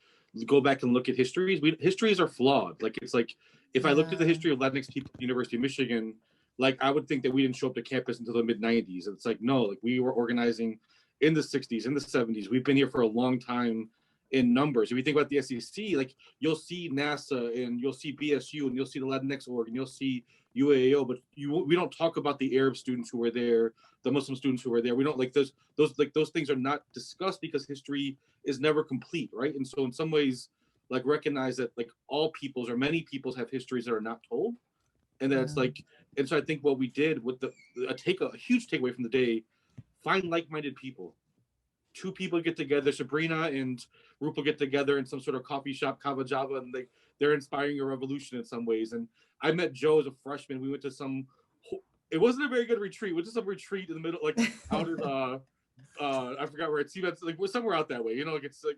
go back and look at histories. Histories are flawed. Like it's like if I looked at the history of Latinx people at the University of Michigan, like I would think that we didn't show up to campus until the mid 90s. And it's like, no, like we were organizing in the 60s, in the 70s. We've been here for a long time in numbers. If you think about the SEC, like you'll see NASA and you'll see BSU and you'll see the Latinx org and you'll see UAAO, but we don't talk about the Arab students who were there, the Muslim students who were there. We don't like those things are not discussed because history is never complete, right? And so in some ways, like recognize that like all peoples or many peoples have histories that are not told, and that it's like, and so I think what we did with a huge takeaway from the day, find like-minded people. Two people get together, Sabrina and Rupal get together in some sort of coffee shop, Kava Java, and they're inspiring a revolution in some ways. And I met Joe as a freshman. We went to it wasn't a very good retreat. We went to some retreat in the middle, like out in I forgot where it's, like somewhere out that way. You know, like it's like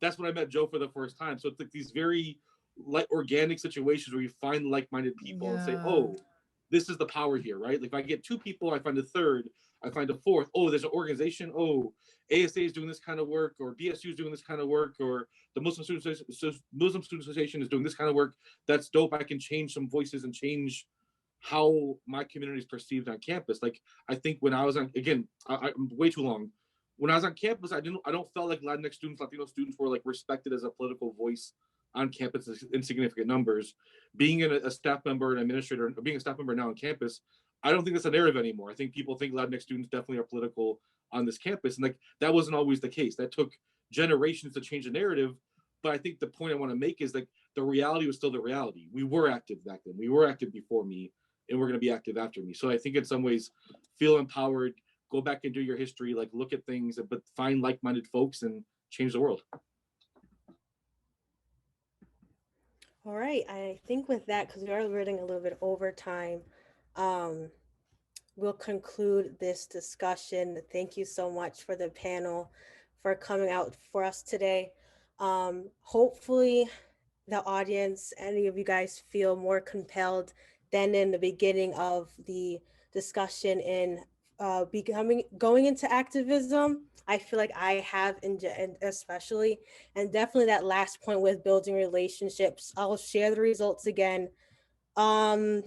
that's when I met Joe for the first time. So it's like these very like organic situations where you find like-minded people and say, Yeah. oh, this is the power here, right? Like if I get two people, I find a third, I find a fourth. Oh, there's an organization. Oh, ASA is doing this kind of work, or BSU is doing this kind of work, or the Muslim Student Association is doing this kind of work. That's dope. I can change some voices and change how my community is perceived on campus. Like I think when I was on, again, I'm way too long. When I was on campus, I don't feel like Latinx students, Latino students were like respected as a political voice on campus in significant numbers. Being a staff member and administrator, or being a staff member now on campus, I don't think that's a narrative anymore. I think people think Latinx students definitely are political on this campus, and like that wasn't always the case. That took generations to change the narrative. But I think the point I want to make is like the reality was still the reality. We were active back then. We were active before me, and we're going to be active after me. So I think in some ways, feel empowered. Go back and do your history. Like look at things, but find like-minded folks and change the world. All right, I think with that, because we are running a little bit over time, we'll conclude this discussion. Thank you so much for the panel for coming out for us today. Hopefully the audience, any of you guys feel more compelled than in the beginning of the discussion in going into activism. I feel like I have, especially, and definitely that last point with building relationships. I'll share the results again. For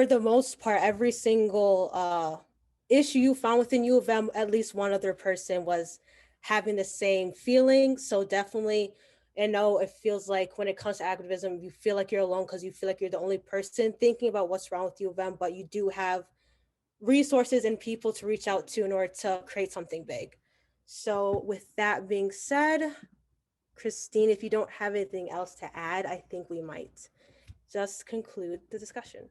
the most part, every single issue you found within U of M, at least one other person was having the same feeling. So definitely, I know it feels like when it comes to activism, you feel like you're alone because you feel like you're the only person thinking about what's wrong with U of M, but you do have resources and people to reach out to in order to create something big. So with that being said, Christine, if you don't have anything else to add, I think we might just conclude the discussion.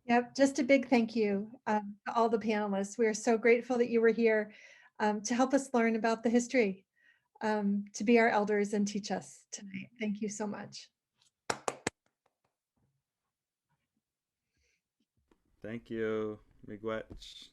Yep, just a big thank you to all the panelists. We are so grateful that you were here to help us learn about the history, to be our elders and teach us tonight. Thank you so much. Thank you. Miigwech.